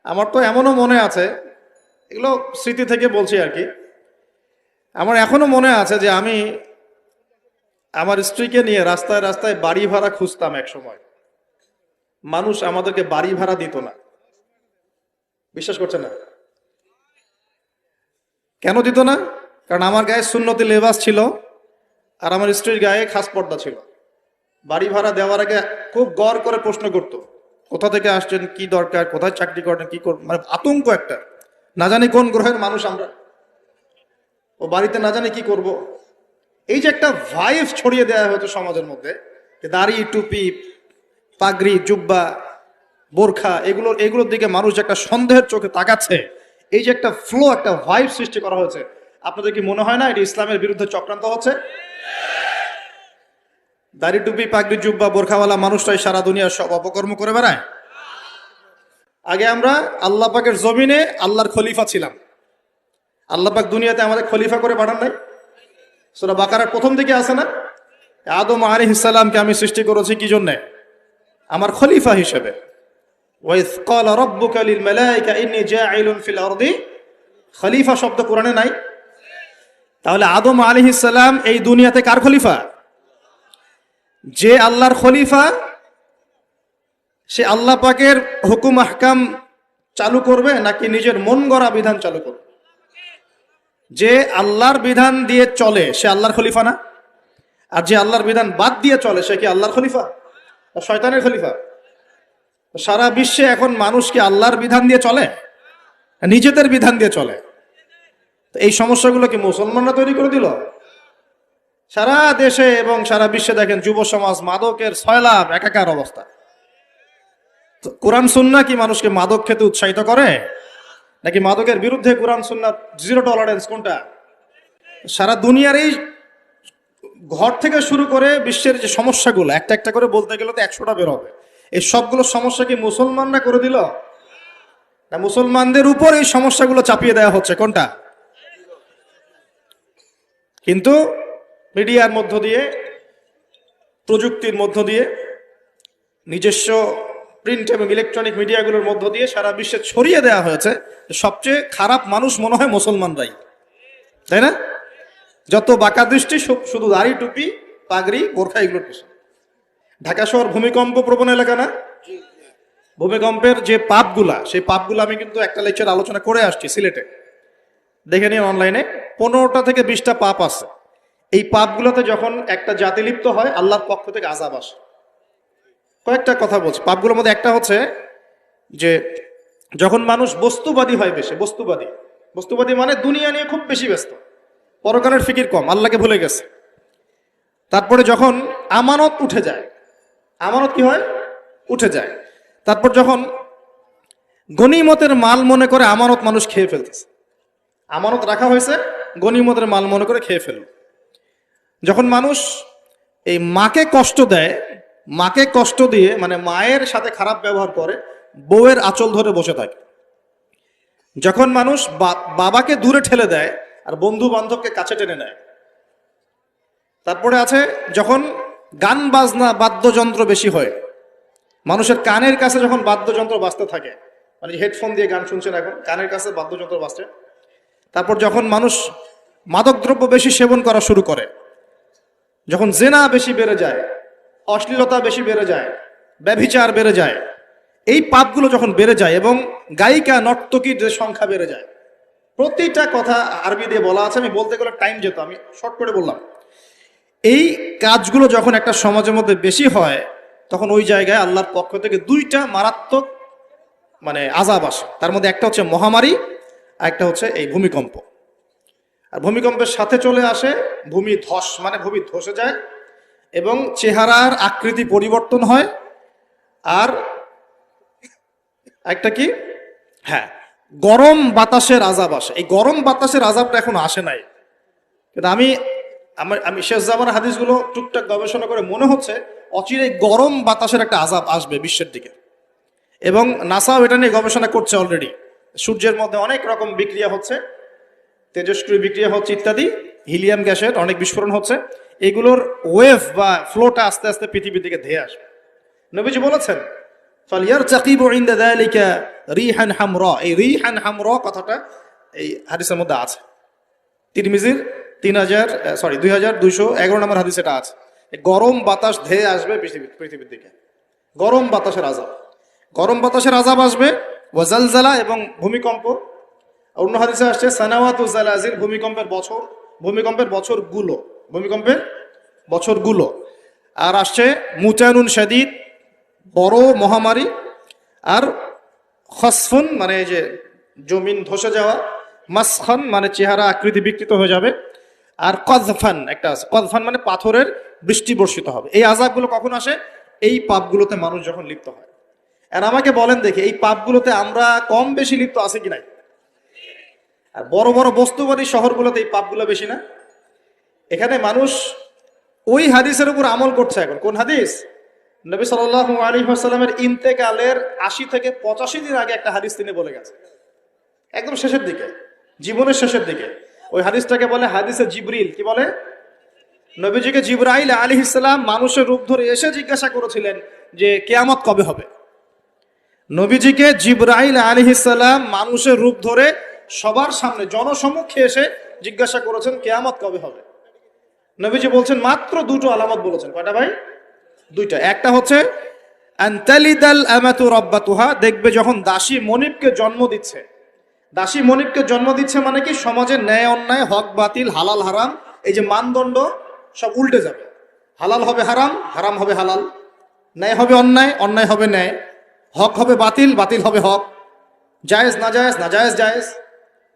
আমার তো এমনও মনে আছে, এগুলো স্মৃতি থেকে বলছি আর কি। আমার এখনো মনে আছে যে আমি আমার স্ত্রীকে নিয়ে রাস্তায় রাস্তায় বাড়ি ভাড়া খুঁজতাম এক সময়। মানুষ আমাদেরকে বাড়ি ভাড়া দিত না। বিশ্বাস করছে না? কেন দিত না? কারণ আমার গায়ে সুন্নতি লেবাস ছিল আর আমার স্ত্রীর গায়ে খাস পর্দা ছিল। বাড়ি ভাড়া দেওয়ার আগে খুব গড় করে প্রশ্ন করতো, কোথা থেকে আসছেন, কি দরকার, কোথায় চাকরি করেন, কি করবেন, মানে আতঙ্ক একটা। না জানি কোন গ্রহের মানুষ আমরা, ও বাড়িতে না জানি কি করব। এই যে একটা ভাইব ছড়িয়ে দেওয়া হতো সমাজের মধ্যে, দাড়ি, টুপি, পাগড়ি, জুব্বা, বোরখা, এগুলোর দিকে মানুষ যে একটা সন্দেহের চোখে তাকাচ্ছে, এই যে একটা ফ্লো, একটা ভাইব সৃষ্টি করা হয়েছে, আপনাদের কি মনে হয় না এটি ইসলামের বিরুদ্ধে চক্রান্ত হচ্ছে? দাড়ি, টুপি, পাগড়ি, জুব্বা, বোরখাওয়ালা মানুষটাই সারা দুনিয়ার সব অপকর্ম করে বেড়ায়। আগে আমরা আল্লাহ পাকের জমিনে আল্লাহর খলিফা ছিলাম। আল্লাহ পাক দুনিয়াতে আমাদের খলিফা করে পাঠান নাই? সূরা বাকারার প্রথম দিকে আছে না, আদম আলাইহিস সালামকে আমি সৃষ্টি করেছি কি জন্য? আমার খলিফা হিসেবে। ওয়াইজ ক্বালা রাব্বুকা লিল মালায়েকা ইন্নী জাঈলুন ফিল আরদি, খলিফা শব্দ কোরআনে নাই? তাহলে আদম আলাইহিস সালাম এই দুনিয়াতে কার খলিফা? যে আল্লাহর খলিফা, সে আল্লাহ পাকের হুকুম আহকাম চালু করবে নাকি নিজের মন গড়া বিধান চালু করবে? যে আল্লাহর বিধান দিয়ে চলে সে আল্লাহর খলিফা না? আর যে আল্লাহর বিধান বাদ দিয়ে চলে সে কি আল্লাহর খলিফা না শয়তানের খলিফা? সারা বিশ্বে এখন মানুষ কি আল্লাহর বিধান দিয়ে চলে, নিজেদের বিধান দিয়ে চলে? তো এই সমস্যাগুলো কি মুসলমানরা তৈরি করে দিল? সারা দেশে এবং সারা বিশ্বে দেখেন যুব সমাজ মাদকের সয়লাব, একাকার অবস্থা। তো কোরআন সুন্নাহ কি মানুষকে মাদক খেতে উৎসাহিত করে, নাকি মাদকের বিরুদ্ধে কোরআন সুন্নাহ জিরো টলারেন্স? কোনটা? সারা দুনিয়ার এই ঘর থেকে শুরু করে বিশ্বের যে সমস্যাগুলো একটা একটা করে বলতে গেলে তো 100টা বের হবে। এই সবগুলো সমস্যা কি মুসলমানরা করে দিল, না মুসলমানদের উপর এই সমস্যাগুলো চাপিয়ে দেওয়া হচ্ছে? কোনটা? কিন্তু মিডিয়ার মধ্য দিয়ে, প্রযুক্তির মধ্য দিয়ে, নিজস্ব প্রিন্ট এবং ইলেকট্রনিক মিডিয়াগুলোর মধ্য দিয়ে সারা বিশ্বে ছড়িয়ে দেওয়া হয়েছে সবচেয়ে খারাপ মানুষ মনে হয় মুসলমানরাই, তাই না? যত বাঁকা দৃষ্টি শুধু দাড়ি, টুপি, পাগড়ি, বোরখা, এগুলোর পিছনে। ঢাকা শহর ভূমিকম্প প্রবণ এলাকা না? ভূমিকম্পের যে পাপগুলা, সেই পাপগুলো আমি কিন্তু একটা লেকচার আলোচনা করে আসছি সিলেটে, দেখে নিন অনলাইনে। 15টা থেকে 20টা পাপ আছে। এই পাপগুলোতে যখন একটা জাতি লিপ্ত হয় আল্লাহর পক্ষ থেকে আযাব আসে। কয়েকটা কথা বলছি। পাপগুলোর মধ্যে একটা হচ্ছে যে যখন মানুষ বস্তুবাদী হয়, বেশি বস্তুবাদী মানে দুনিয়া নিয়ে খুব বেশি ব্যস্ত, পরকালের ফিকির কম, আল্লাহকে ভুলে গেছে। তারপরে যখন আমানত উঠে যায়, আমানত কি হয়? উঠে যায়। তারপর যখন গনিমতের মাল মনে করে আমানত মানুষ খেয়ে ফেলতেছে, আমানত রাখা হয়েছে, গনিমতের মাল মনে করে খেয়ে ফেলল। যখন মানুষ এই মাকে কষ্ট দেয়, মাকে কষ্ট দিয়ে মানে মায়ের সাথে খারাপ ব্যবহার করে, বউয়ের আঁচল ধরে বসে থাকে। যখন মানুষ বাবাকে দূরে ঠেলে দেয় আর বন্ধু বান্ধবকে কাছে টেনে নেয়। তারপরে আছে যখন গান বাজনা, বাদ্যযন্ত্র বেশি হয়, মানুষের কানের কাছে যখন বাদ্যযন্ত্র বাজতে থাকে, মানে হেডফোন দিয়ে গান শুনছেন, এখন কানের কাছে বাদ্যযন্ত্র বাজছে। তারপর যখন মানুষ মাদকদ্রব্য বেশি সেবন করা শুরু করে, যখন জেনা বেশি বেড়ে যায়, অশ্লীলতা বেশি বেড়ে যায়, ব্যভিচার বেড়ে যায়, এই পাপগুলো যখন বেড়ে যায় এবং গায়িকা নর্তকীর যে সংখ্যা বেড়ে যায়, প্রতিটা কথা আরবি দিয়ে বলা আছে, আমি বলতে গেলে টাইম যেত, আমি শর্ট করে বললাম। এই কাজগুলো যখন একটা সমাজের মধ্যে বেশি হয় তখন ওই জায়গায় আল্লাহর পক্ষ থেকে 2টা মারাত্মক মানে আযাব আসে। তার মধ্যে একটা হচ্ছে মহামারী, আর একটা হচ্ছে এই ভূমিকম্প। আর ভূমিকম্পের সাথে চলে আসে ভূমি ধস, মানে ভূমি ধসে যায় এবং চেহারার আকৃতি পরিবর্তন হয়। আর একটা কি, হ্যাঁ, গরম বাতাসের আযাব আসে। এই গরম বাতাসের আযাবটা এখন আসে নাই, কিন্তু আমি শেষ জামানার হাদিসগুলো টুকটাক গবেষণা করে মনে হচ্ছে অচিরে গরম বাতাসের একটা আযাব আসবে বিশ্বের দিকে। এবং নাসাও এটা নিয়ে গবেষণা করছে অলরেডি। সূর্যের মধ্যে অনেক রকম বিক্রিয়া হচ্ছে, তেজস্ক্রিয় বিক্রিয়া হচ্ছে ইত্যাদি, হিলিয়াম গ্যাসের অনেক বিস্ফোরণ হচ্ছে। এগুলোর ওয়েভ বা ফ্লোটা আস্তে আস্তে পৃথিবীর দিকে ধেয়ে আসবে। নবীজি বলেছেন ফালিয়ারতাকিবু ইনদা যালিকা রিহান হামরা। এই রিহান হামরা কথাটা এই হাদিসের মধ্যে আছে। তিরমিজির 2211 নম্বর হাদিস এটা আছে। গরম বাতাস ধেয়ে আসবে পৃথিবীর দিকে, গরম বাতাসের আযাব, গরম বাতাসের আযাব আসবে। ওয়াজালজালা, এবং ভূমিকম্প। অন্য হাদিসে আসছে সানাওয়াতু জালাজিল, ভূমিকম্পের বছর, ভূমিকম্পের বছরগুলো, ভূমিকম্পের বছরগুলো। আর আসছে মুতানুন শাদীদ, বড় মহামারী। আর খসফুন মানে এই যে জমিন ধসে যাওয়া, মাসখান মানে চেহারা আকৃতি বিকৃত হয়ে যাবে। আর কযফান একটা আছে, কযফান মানে পাথরের বৃষ্টি বর্ষিত হবে। এই আযাবগুলো কখন আসে? এই পাপগুলোতে মানুষ যখন লিপ্ত হয়। আর আমাকে বলেন দেখি, এই পাপগুলোতে আমরা কম বেশি লিপ্ত আছে কি নাই? আর বড় বড় বস্তুবাদী শহরগুলোতে এই পাপগুলো বেশি না? এখানে মানুষ ওই হাদিসের উপর আমল করছে এখন। কোন হাদিস? নবী সাল্লাল্লাহু আলাইহি ওয়াসাল্লামের ইন্তেকালের ৮০ থেকে ৮৫ দিন আগে একটা হাদিস তিনি বলে গেছে, একদম শেষের দিকে, জীবনের শেষের দিকে। ওই হাদিসটাকে বলে হাদিসে জিবরিল। কি বলে? নবীজিকে জিবরাইল আলাইহিস সালাম মানুষের রূপ ধরে এসে জিজ্ঞাসা করেছিলেন যে কিয়ামত কবে হবে। নবীজিকে জিবরাইল আলাইহিস সালাম মানুষের রূপ ধরে সবার সামনে জনসমক্ষে এসে জিজ্ঞাসা করেছেন কিয়ামত কবে হবে। নবীজি বলছেন মাত্র দুটো আলামত বলেছেন। কয়টা ভাই? দুইটা। একটা হচ্ছে আনতালিদাল আমাতু রাব্বাতুহা, দেখবে যখন দাসী মনিবকে জন্ম দিচ্ছে। দাসী মনিবকে জন্ম দিচ্ছে মানে কি? সমাজের ন্যায় অন্যায়, হক বাতিল, হালাল হারাম, এই যে মানদণ্ড সব উল্টে যাবে। হালাল হবে হারাম, হারাম হবে হালাল, ন্যায় হবে অন্যায়, অন্যায় হবে ন্যায়, হক হবে বাতিল, বাতিল হবে হক, জায়েজ নাজায়েজ, নাজায়েজ জায়েজ।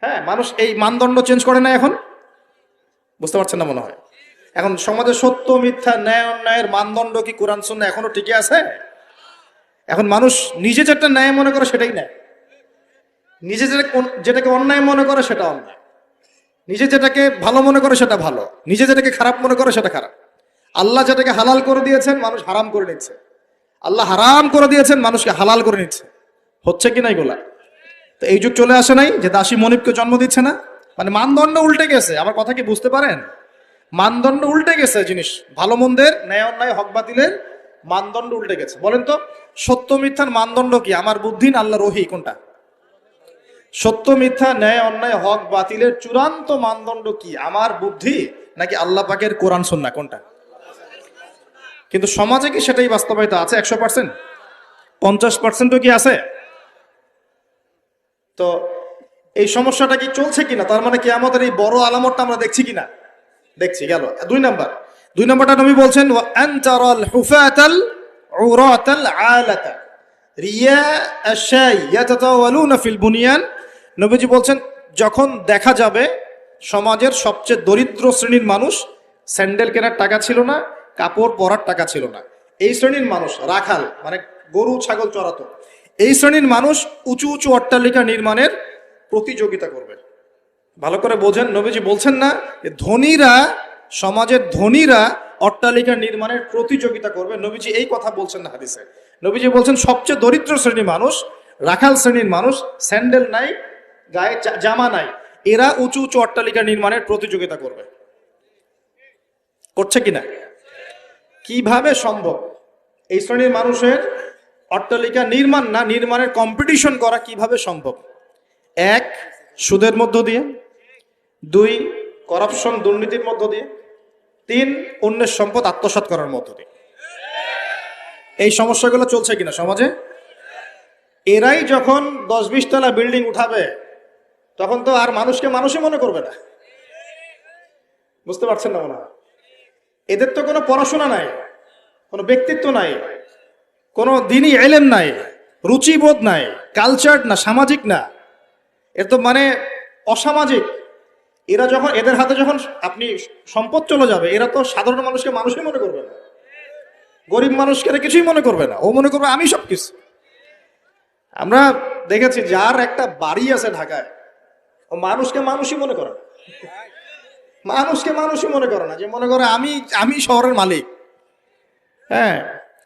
হ্যাঁ, মানুষ এই মানদণ্ড চেঞ্জ করে না এখন। বুঝতে পারছেন না মনে হয়? এখন সমাজে সত্য মিথ্যা, ন্যায় অন্যায়ের মানদণ্ড কি কোরআন সুন্নাহ এখনো টিকে আছে? এখন মানুষ নিজে যেটা ন্যায় মনে করে সেটাই ন্যায়, নিজে যেটাকে অন্যায় মনে করে সেটা অন্যায়, নিজে যেটাকে ভালো মনে করে সেটা ভালো, নিজে যেটাকে খারাপ মনে করে সেটা খারাপ। আল্লাহ যেটাকে হালাল করে দিয়েছেন মানুষ হারাম করে নিচ্ছে, আল্লাহ হারাম করে দিয়েছেন মানুষকে হালাল করে নিচ্ছে। হচ্ছে কি না এগুলা? তো এই যুগ চলে আসে নাই যে দাসী মনিবকে জন্ম দিচ্ছে না? মানে মানদণ্ড উল্টে গেছে। আমার কথা কি বুঝতে পারেন? মানদণ্ড উল্টে গেছে। জিনিস ভালো মন্দের, ন্যায় অন্যায়, হক বাতিলের মানদণ্ড উল্টে গেছে। বলেন তো সত্য মিথ্যার মানদণ্ড কি? আমার বুদ্ধি না আল্লাহর ওহী? কোনটা? সত্য মিথ্যা, ন্যায় অন্যায়, হক বাতিলের চূড়ান্ত মানদণ্ড কি? আমার বুদ্ধি নাকি আল্লাহ পাকের কোরআন সুন্নাহ? কোনটা? কিন্তু সমাজে কি সেটাই বাস্তবায়িত আছে 100%? 50%ও কি আছে? তো এই সমস্যাটা কি চলছে কিনা? তার মানে কি আমাদের এই বড় আলামতটা আমরা দেখছি কিনা? দেখছি। গেল 2 নাম্বার। 2 নাম্বারটা নবী বলছেন ওয়া আনতারাল হুফাতাল উরাতাল আলাতা রিয়া আশাই ইয়াতাতাওয়ালুনা ফিল বুনিয়ান। নবীজি বলছেন যখন দেখা যাবে সমাজের সবচেয়ে দরিদ্র শ্রেণীর মানুষ, স্যান্ডেল কেনার টাকা ছিল না, কাপড় পরার টাকা ছিল না, এই শ্রেণীর মানুষ, রাখাল মানে গরু ছাগল চড়াতো, এই শ্রেণীর মানুষ উঁচু উঁচু অট্টালিকা নির্মাণের প্রতিযোগিতা করবে। ভালো করে বোঝেন, নবীজি বলছেন না যে ধনীরা, সমাজের ধনীরা অট্টালিকা নির্মাণের প্রতিযোগিতা করবে। নবীজি এই কথা বলছেন না হাদিসে। নবীজি বলছেন সবচেয়ে দরিদ্র শ্রেণীর মানুষ, রাখাল শ্রেণীর মানুষ, স্যান্ডেল নাই, গায়ে জামা নাই, এরা উঁচু উঁচু অট্টালিকা নির্মাণের প্রতিযোগিতা করবে। করছে কিনা? কিভাবে সম্ভব এই শ্রেণীর মানুষের অট্টালিকা নির্মাণ না, নির্মাণের কম্পিটিশন করা কিভাবে সম্ভব? 1, সুদের মধ্য দিয়ে, 2, করাপশন দুর্নীতির মধ্য দিয়ে, 3, অন্যের সম্পদ আত্মসাৎ করার মধ্য দিয়ে। এই সমস্যাগুলো চলছে কিনা সমাজে? এরাই যখন 10-20 তলা বিল্ডিং উঠাবে তখন তো আর মানুষকে মানুষই মনে করবে না। বুঝতে পারছেন না মনে হয়? এদের তো কোনো পড়াশোনা নাই, কোনো ব্যক্তিত্ব নাই, কোনো দিনই ইলম নাই, রুচিবোধ নাই, কালচার না, সামাজিক না, এর তো মানে অসামাজিক। এরা যখন, এদের হাতে যখন আপনি সম্পদ চলে যাবে, এরা তো সাধারণ মানুষকে মানুষই মনে করবে না, গরিব মানুষকে কিছুই মনে করবে না, ও মনে করবে আমি সব কিছু। আমরা দেখেছি যার একটা বাড়ি আছে ঢাকায়, ও মানুষকে মানুষই মনে করে না, মানুষকে মানুষই মনে করে না, যে মনে করে আমি শহরের মালিক। হ্যাঁ,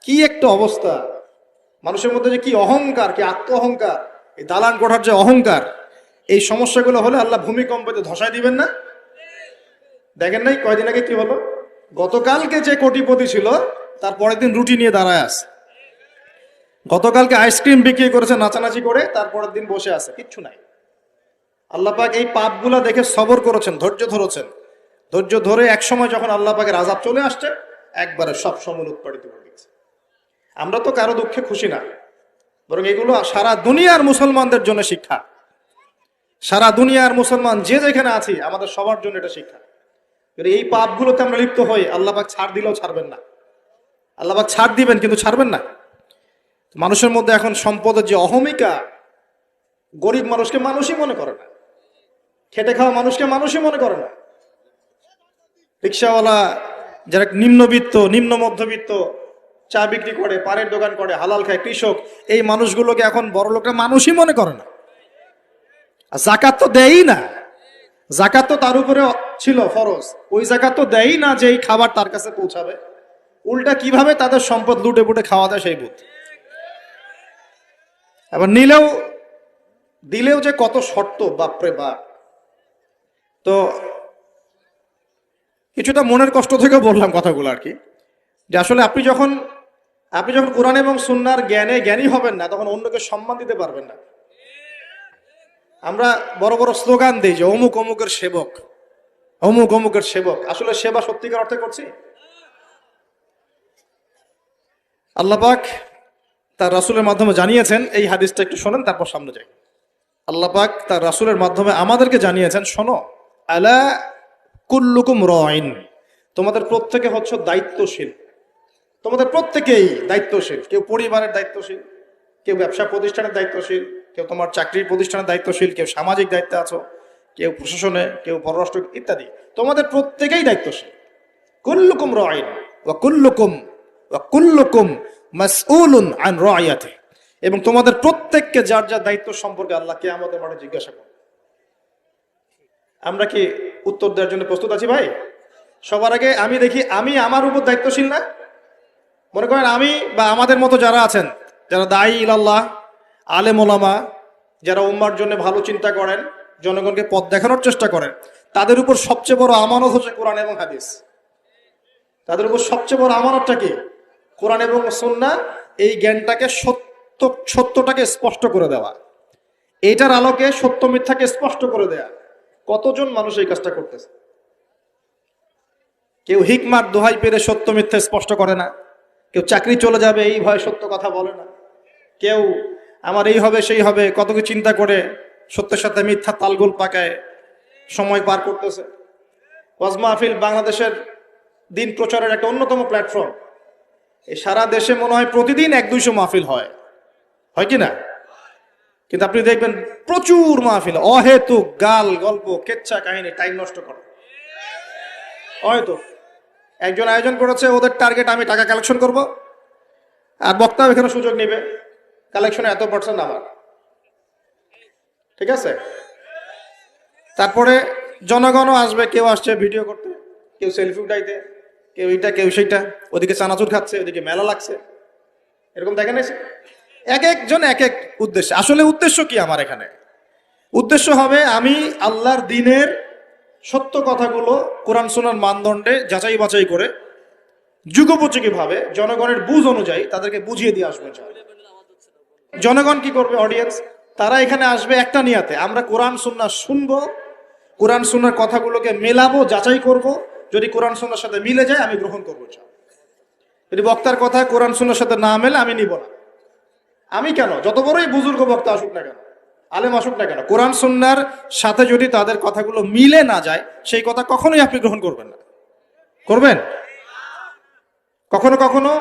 কি একটা অবস্থা মানুষের মধ্যে, যে কি অহংকার, কি আত্ম অহংকার, এই দালান কোঠার যে অহংকার। এই সমস্যাগুলো হলে আল্লাহ ভূমিকম্পতে ধসায় দিবেন না? দেখেন নাই কয়দিন আগে কি হলো? গতকালকে যে কোটিপতি ছিল তার পরের দিন রুটি নিয়ে দাঁড়ায় আছে। গতকালকে আইসক্রিম বিক্রি করেছে নাচানাচি করে, তারপরের দিন বসে আছে, কিচ্ছু নাই। আল্লাহ পাক এই পাপগুলা দেখে সবর করেছেন, ধৈর্য ধরেছেন। ধৈর্য ধরে এক সময় যখন আল্লাহ পাকের আযাব চলে আসছে, একবারে সব সমূল উৎপাদিত করে দিচ্ছে। আমরা তো কারো দুঃখে খুশি না, বরং এগুলো সারা দুনিয়ার মুসলমানদের জন্য শিক্ষা। সারা দুনিয়ার মুসলমান যে যেখানে আছি, আমাদের সবার জন্য এটা শিক্ষা। এই পাপগুলোতে আমরা লিপ্ত হই, আল্লাহ পাক ছাড় দিলেও ছাড়বেন না। আল্লাহ পাক ছাড় দিবেন কিন্তু ছাড়বেন না। মানুষের মধ্যে এখন সম্পদের যে অহমিকা, গরিব মানুষকে মানুষই মনে করে না, খেটে খাওয়া মানুষকে মানুষই মনে করে না। রিক্সাওয়ালা, যারা নিম্নবিত্ত, নিম্ন মধ্যবিত্ত, চা বিক্রি করে, পানের দোকান করে, হালাল খায়, কৃষক, এই মানুষগুলোকে এখন বড় লোকরা মানুষই মনে করে না। আর জাকাত তো দেয়ই না, জাকাত তো তার উপরে ছিল ফরজ, ওই জাকাত তো দেয়ই না যে এই খাবার তার কাছে পৌঁছাবে। উল্টা কিভাবে তাদের সম্পদ লুটে পুটে খাওয়া দেয় সেই বুদ্ধি। আবার দিলেও যে কত শর্ত, বাপরে বাপ। তো কিছুটা মনের কষ্ট থেকে বললাম কথাগুলো আর কি, যে আসলে আপনি যখন কোরআন এবং সুন্নাহর জ্ঞানী হবেন না, তখন অন্যকে সম্মান দিতে পারবেন না। আমরা বড় বড় স্লোগান দিই যে অমুক অমুকের সেবক, অমুক অমুকের সেবক। আসলে সেবা সত্যিকার অর্থে করছি? আল্লাহ পাক তার রাসূলের মাধ্যমে জানিয়েছেন, এই হাদিসটা একটু শোনেন তারপর সামনে যাই। আল্লাহ পাক তার রাসূলের মাধ্যমে আমাদেরকে জানিয়েছেন, শোনো, আলা কুল্লুকুম রাইন, তোমাদের প্রত্যেকে হচ্ছে দায়িত্বশীল। তোমাদের প্রত্যেকেই দায়িত্বশীল। কেউ পরিবারের দায়িত্বশীল, কেউ ব্যবসা প্রতিষ্ঠানের দায়িত্বশীল, কেউ তোমার চাকরির প্রতিষ্ঠানের দায়িত্বশীল, কেউ সামাজিক দায়িত্বে আছো, কেউ প্রশাসনে, কেউ পররাষ্ট্র ইত্যাদি। তোমাদের প্রত্যেকেই দায়িত্বশীল। কুল্লুকুম রাইন ওয়া কুল্লুকুম মাসউলুন আন রাইয়াতিহি, এবং তোমাদের প্রত্যেককে যার যার দায়িত্ব সম্পর্কে আল্লাহ কিয়ামতের মাঠে জিজ্ঞাসা করবে। আমরা কি উত্তর দেওয়ার জন্য প্রস্তুত আছি ভাই? সবার আগে আমি দেখি, আমি আমার উপর দায়িত্বশীল না? মনে করেন আমি বা আমাদের মতো যারা আছেন, যারা দায়ী ইলাল্লাহ, আলেম ওলামা, যারা উম্মার জন্য ভালো চিন্তা করেন, জনগণকে পথ দেখানোর চেষ্টা করেন, তাদের উপর সবচেয়ে বড় আমানত হচ্ছে কোরআন এবং হাদিস। তাদের উপর সবচেয়ে বড় আমানতটা কি? কোরআন এবং সুন্নাহ। এই জ্ঞানটাকে সত্যটাকে স্পষ্ট করে দেওয়া, এইটার আলোকে সত্য মিথ্যাকে স্পষ্ট করে দেয়া। কতজন মানুষ এই কাজটা করতেছে? কেউ হিকমার দোহাই পেরে সত্য মিথ্যা স্পষ্ট করে না, কেউ চাকরি চলে যাবে এই ভয়ে সত্য কথা বলে না, কেউ আমার এই হবে সেই হবে কত কিছু চিন্তা করে সত্যের সাথে মিথ্যা তালগোল পাকায় সময় পার করতেছে। ওয়াজ মাহফিল বাংলাদেশের দিন প্রচারের একটা অন্যতম প্ল্যাটফর্ম। এই সারা দেশে মনে হয় প্রতিদিন 100-200 মাহফিল হয় কি না? কিন্তু আপনি দেখবেন প্রচুর মাহফিল অহেতুক গাল গল্প কেচ্ছা কাহিনী, টাইম নষ্ট করে। হয়তো একজন আয়োজন করেছে, ওদের টার্গেট আমি টাকা কালেকশন করব, আর বক্তাও এখানে সুযোগ নেবে, কালেকশনে এত % আমার, ঠিক আছে? তারপরে জনগণও আসবে, কেউ আসছে ভিডিও করতে, কেউ সেলফি উঠাইতে, কেউ এইটা কেউ সেইটা, ওদিকে চানাচুর খাচ্ছে, ওদিকে মেলা লাগছে, এরকম দেখেন। এক একজন এক এক উদ্দেশ্য। আসলে উদ্দেশ্য কি আমার এখানে? উদ্দেশ্য হবে আমি আল্লাহর দ্বীনের সত্য কথাগুলো কোরআন সুন্নাহর মানদণ্ডে যাচাই বাছাই করে যুগোপযোগী ভাবে জনগণের বুঝ অনুযায়ী তাদেরকে বুঝিয়ে দিয়ে আসবো। জনগণ কি করবে? অডিয়েন্স, তারা এখানে আসবে একটা নিয়াতে, আমরা কোরআন সুন্নাহ শুনবো, কোরআন সুন্নাহর কথাগুলোকে মেলাবো, যাচাই করব। যদি কোরআন সুন্নাহর সাথে মিলে যায় আমি গ্রহণ করবো। যদি বক্তার কথা কোরআন সুন্নাহর সাথে না মেলে আমি নিব না। আমি কেন, যত বড়ই বুজুর্গ বক্তা আসুক না কেন, আলেম আসুক না কেন, কোরআন সুন্নাহর সাথে যদি তাদের কথাগুলো মিলে না যায়, সেই কথা কখনোই আপনি গ্রহণ করবেন না। করবেন? কখনো কখনো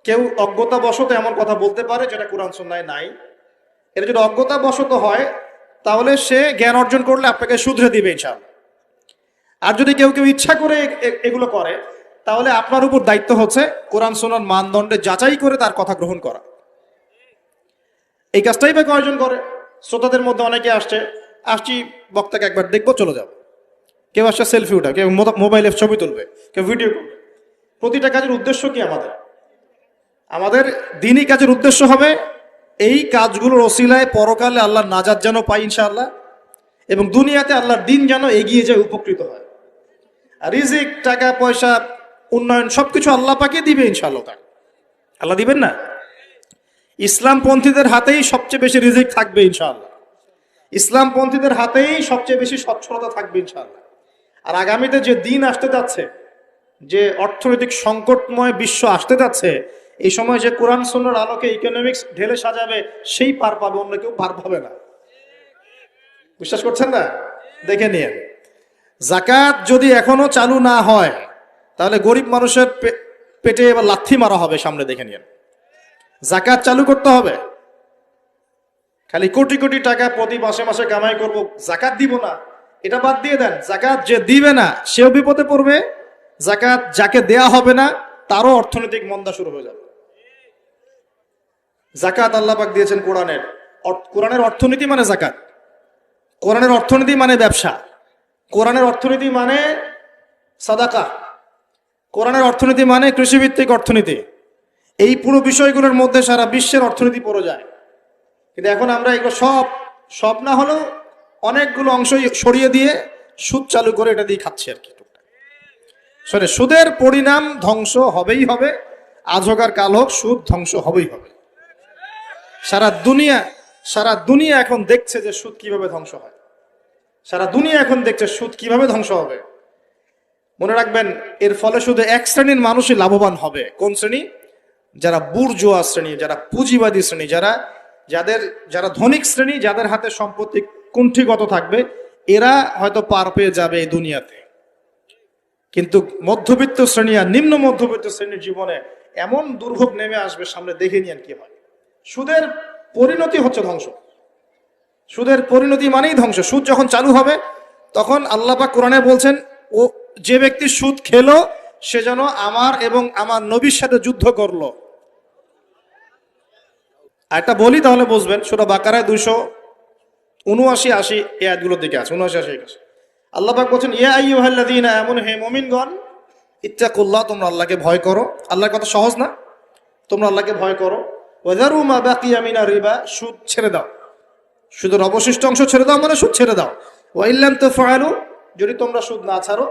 কেউ অজ্ঞতাবশত এমন কথা বলতে পারে যেটা কোরআন সুন্নাহয় নাই। এটা যদি অজ্ঞতাবশত হয়, তাহলে সে জ্ঞান অর্জন করলে আপনাকে শুধরে দিবে ইনশাআল্লাহ। আর যদি কেউ ইচ্ছা করে এগুলো করে, তাহলে আপনার উপর দায়িত্ব হচ্ছে কোরআন সুন্নাহর মানদণ্ডে যাচাই করে তার কথা গ্রহণ করা। এই কাজটাই বা কয়জন করে? শ্রোতাদের মধ্যে অনেকে আসছি বক্তাকে একবার দেখবো চলে যাব, কেউ আসছে সেলফি উঠা, কেউ মোবাইলে ছবি তুলবে, কেউ ভিডিও করবে। প্রতিটা কাজের উদ্দেশ্য কি? আমাদের দ্বীনি কাজের উদ্দেশ্য হবে এই কাজগুলোর ওসিলায় পরকালে আল্লাহর নাজাত যেন পাই ইনশাআল্লাহ, এবং দুনিয়াতে আল্লাহর দ্বীন যেন এগিয়ে যায়, উপকৃত হয়। আর রিজিক, টাকা পয়সা, উন্নয়ন সবকিছু আল্লাহ পাকে দিবে ইনশাআল্লাহ। আল্লাহ দিবেন না? ইসলামপন্থীদের হাতেই সবচেয়ে বেশি রিজিক থাকবে ইনশাআল্লাহ। ইসলামপন্থীদের হাতেই সবচেয়ে বেশি সচ্ছলতা থাকবে ইনশাআল্লাহ। আর আগামীতে যে দিন আসতে যাচ্ছে, যে অর্থনৈতিক সংকটময় বিশ্ব আসতে যাচ্ছে, এই সময় যে কোরআন সুন্নাহর আলোকে ইকোনমিক্স ঢেলে সাজাবে, সেই পার পাবে, অন্য কেউ পার পাবে না। বিশ্বাস করছেন না? দেখে নিয়ে, যাকাত যদি এখনো চালু না হয়, তাহলে গরিব মানুষের পেটে এবার লাথি মারা হবে সামনে, দেখে নিন। যাকাত চালু করতে হবে। খালি কোটি কোটি টাকা প্রতি মাসে মাসে কামাই করব, যাকাত দিব না, এটা বাদ দিয়ে দেন। যাকাত যে দিবে না সেও বিপদে পড়বে, যাকাত যাকে দেয়া হবে না তারও অর্থনৈতিক মন্দা শুরু হয়ে যাবে। যাকাত আল্লাহ পাক দিয়েছেন কোরআনের। কোরআনের অর্থনীতি মানে যাকাত, কোরআনের অর্থনীতি মানে ব্যবসা, কোরআনের অর্থনীতি মানে সাদাকা, কোরআনের অর্থনীতি মানে কৃষিভিত্তিক অর্থনীতি। এই পুরো বিষয়গুলোর মধ্যে সারা বিশ্বের অর্থনীতি পড়ে যায়। কিন্তু এখন আমরা এগুলো সব না হলেও অনেকগুলো অংশ সরিয়ে দিয়ে সুদ চালু করে এটা দিয়ে খাচ্ছি আর কি। সুদের পরিণাম ধ্বংস হবেই হবে, আজ হোক আর কাল হোক, সুদ ধ্বংস হবেই হবে। সারা দুনিয়া এখন দেখছে যে সুদ কিভাবে ধ্বংস হয়। সারা দুনিয়া এখন দেখছে সুদ কিভাবে ধ্বংস হবে। মনে রাখবেন, এর ফলে শুধু এক শ্রেণীর মানুষই লাভবান হবে। কোন শ্রেণী? যারা বুর্জোয়া শ্রেণী, যারা পুঁজিবাদী শ্রেণী, যারা ধনিক শ্রেণী, যাদের হাতে সম্পত্তি কুণ্ঠিগত থাকবে, এরা হয়তো পার পেয়ে যাবে এই দুনিয়াতে। কিন্তু মধ্যবিত্ত শ্রেণী আর নিম্ন মধ্যবিত্ত শ্রেণীর জীবনে এমন দুর্ভোগ নেমে আসবে সামনে, দেখে নিন কি হয়। সুদের পরিণতি হচ্ছে ধ্বংস। সুদের পরিণতি মানেই ধ্বংস। সুদ যখন চালু হবে, তখন আল্লাহ পাক কোরআনে বলছেন, ও যে ব্যক্তি সুদ খেলো সে যেন আমার এবং আমার নবীর সাথে যুদ্ধ করলো। একটা বলি তাহলে বুঝবেন। সূরা বাকারায় 279-80 এই আয়াতগুলোর দিকে আছে, 79-80। আল্লাহ পাক বলছেন, ইয়া আইয়ুহাল্লাযীনা আমানু, হে মুমিনগণ, ইত্তাকুল্লাহ, তোমরা আল্লাহকে ভয় করো। আল্লাহর কথা সহজ না? তোমরা আল্লাহকে ভয় করো। ওয়াযারু মা বাকিয়া মিনার রিবা, সুদ ছেড়ে দাও। সুদের অবশিষ্ট অংশ ছেড়ে দাও মানে সুদ ছেড়ে দাও। ওয়া ইল্লাম তাফআলু, যদি তোমরা সুদ না ছাড়ো,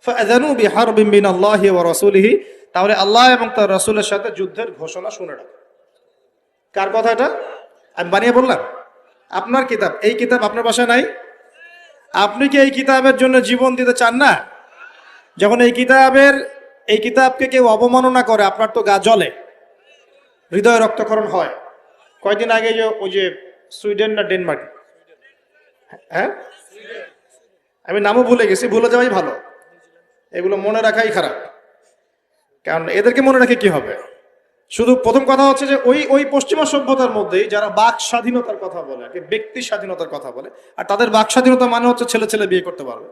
ফাআযানু বিহারবিন মিনাল্লাহি ওয়া রাসূলিহি, তাহলে আল্লাহ এবং তার রাসূলের সাথে যুদ্ধের ঘোষণা শুনে রাখো। কার কথা এটা? আমি বানিয়ে বললাম? আপনার কিতাব। এই কিতাব আপনার বাসায় নাই? আপনি কি এই কিতাবের জন্য জীবন দিতে চান না? যখন এই কিতাবকে কেউ অবমাননা করে, আপনার তো গা জ্বলে, হৃদয় রক্তক্ষরণ হয়। কয়দিন আগে ওই যে সুইডেন না ডেনমার্ক, হ্যাঁ, আমি নামও ভুলে গেছি, ভুলে যাওয়াই ভালো। এগুলো মনে রাখাই খারাপ, কারণ এদেরকে মনে রেখে কি হবে। শুধু প্রথম কথা হচ্ছে যে ওই পশ্চিমা সভ্যতার মধ্যেই যারা বাক স্বাধীনতার কথা বলে, ব্যক্তি স্বাধীনতার কথা বলে, আর তাদের বাক স্বাধীনতা মানে হচ্ছে ছেলে ছেলে বিয়ে করতে পারবে,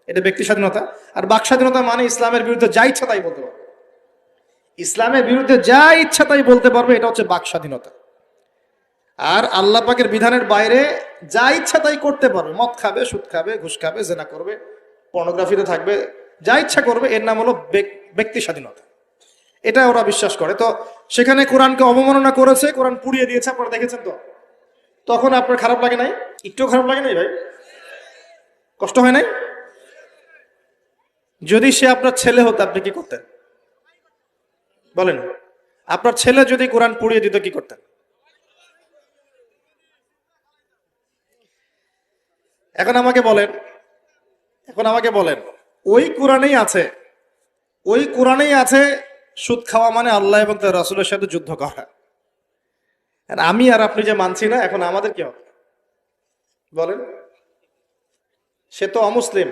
এটা ব্যক্তি স্বাধীনতা। আর বাক স্বাধীনতা মানে ইসলামের বিরুদ্ধে যা ইচ্ছা তাই বলতে পারবে, ইসলামের বিরুদ্ধে যা ইচ্ছা তাই বলতে পারবে, এটা হচ্ছে বাক স্বাধীনতা। আর আল্লাহ পাকের বিধানের বাইরে যা ইচ্ছা তাই করতে পারবে, মদ খাবে, সুদ খাবে, ঘুষ খাবে, জেনা করবে, পর্নোগ্রাফিতে থাকবে, যা ইচ্ছা করবে, এর নাম হলো ব্যক্তি স্বাধীনতা। এটা ওরা বিশ্বাস করে। তো সেখানে কোরআনকে অবমাননা করেছে, কোরআন পুড়িয়ে দিয়েছে, আপনারা দেখেছেন তো। তখন আপনার খারাপ লাগে নাই? একটু খারাপ লাগে নাই ভাই? কষ্ট হয় নাই? যদি সে আপনার ছেলে হতো, আপনি কি করতেন বলেন? আপনার ছেলে যদি কোরআন পুড়িয়ে দিত, কি করতেন? এখন আমাকে বলেন, ওই কোরআনেই আছে সুদ খাওয়া মানে আল্লাহ এবং তার রাসূলের সাথে যুদ্ধ করা। আমি আর আপনি যে মানছি না, এখন আমাদের কি হবে বলেন? সে তো অমুসলিম,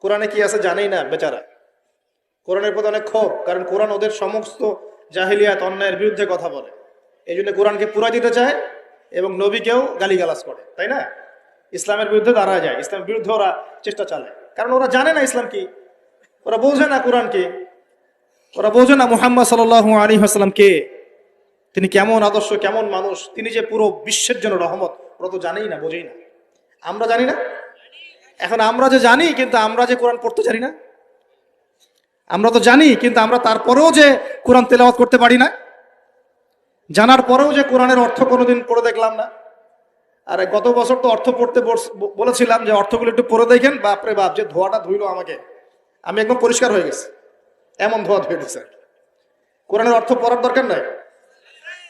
কোরআনে কি আছে জানেই না বেচারা। কোরআনের প্রতি অনেক ক্ষোভ, কারণ কোরআন ওদের সমস্ত জাহিলিয়াত, অন্যায়ের বিরুদ্ধে কথা বলে। এই জন্য কোরআনকে পুরা দিতে চায় এবং নবীকেও গালিগালাজ করে, তাই না? ইসলামের বিরুদ্ধে দাঁড়া যায়, ইসলামের বিরুদ্ধে ওরা চেষ্টা চালায়, কারণ ওরা জানে না ইসলাম কি, ওরা বোঝে না কোরআন কি, ওরা বোঝে না মুহাম্মদ সাল্লাল্লাহু আলাইহি ওয়াসাল্লাম কে, তিনি কেমন আদর্শ, কেমন মানুষ, তিনি যে পুরো বিশ্বের জন্য রহমত, ওরা তো জানেই না, বোঝেই না। আমরা জানি না? এখন আমরা যে জানি, কিন্তু আমরা যে কোরআন পড়তে জানি না। আমরা তো জানি, কিন্তু আমরা তারপরেও যে কোরআন তেলাওয়াত করতে পারি না, জানার পরেও যে কোরআনের অর্থ কোনোদিন পড়ে দেখলাম না। আর গত বছর তো অর্থ পড়তে বলেছিলাম যে অর্থগুলো একটু পড়ে দেখেন, বাপরে বাপ, যে ধোয়াটা ধুইলো আমাকে, আমি একদম পরিষ্কার হয়ে গেছি, এমন ধোয়া ধুয়ে দিচ্ছে। কোরআনের অর্থ পড়ার দরকার নাই?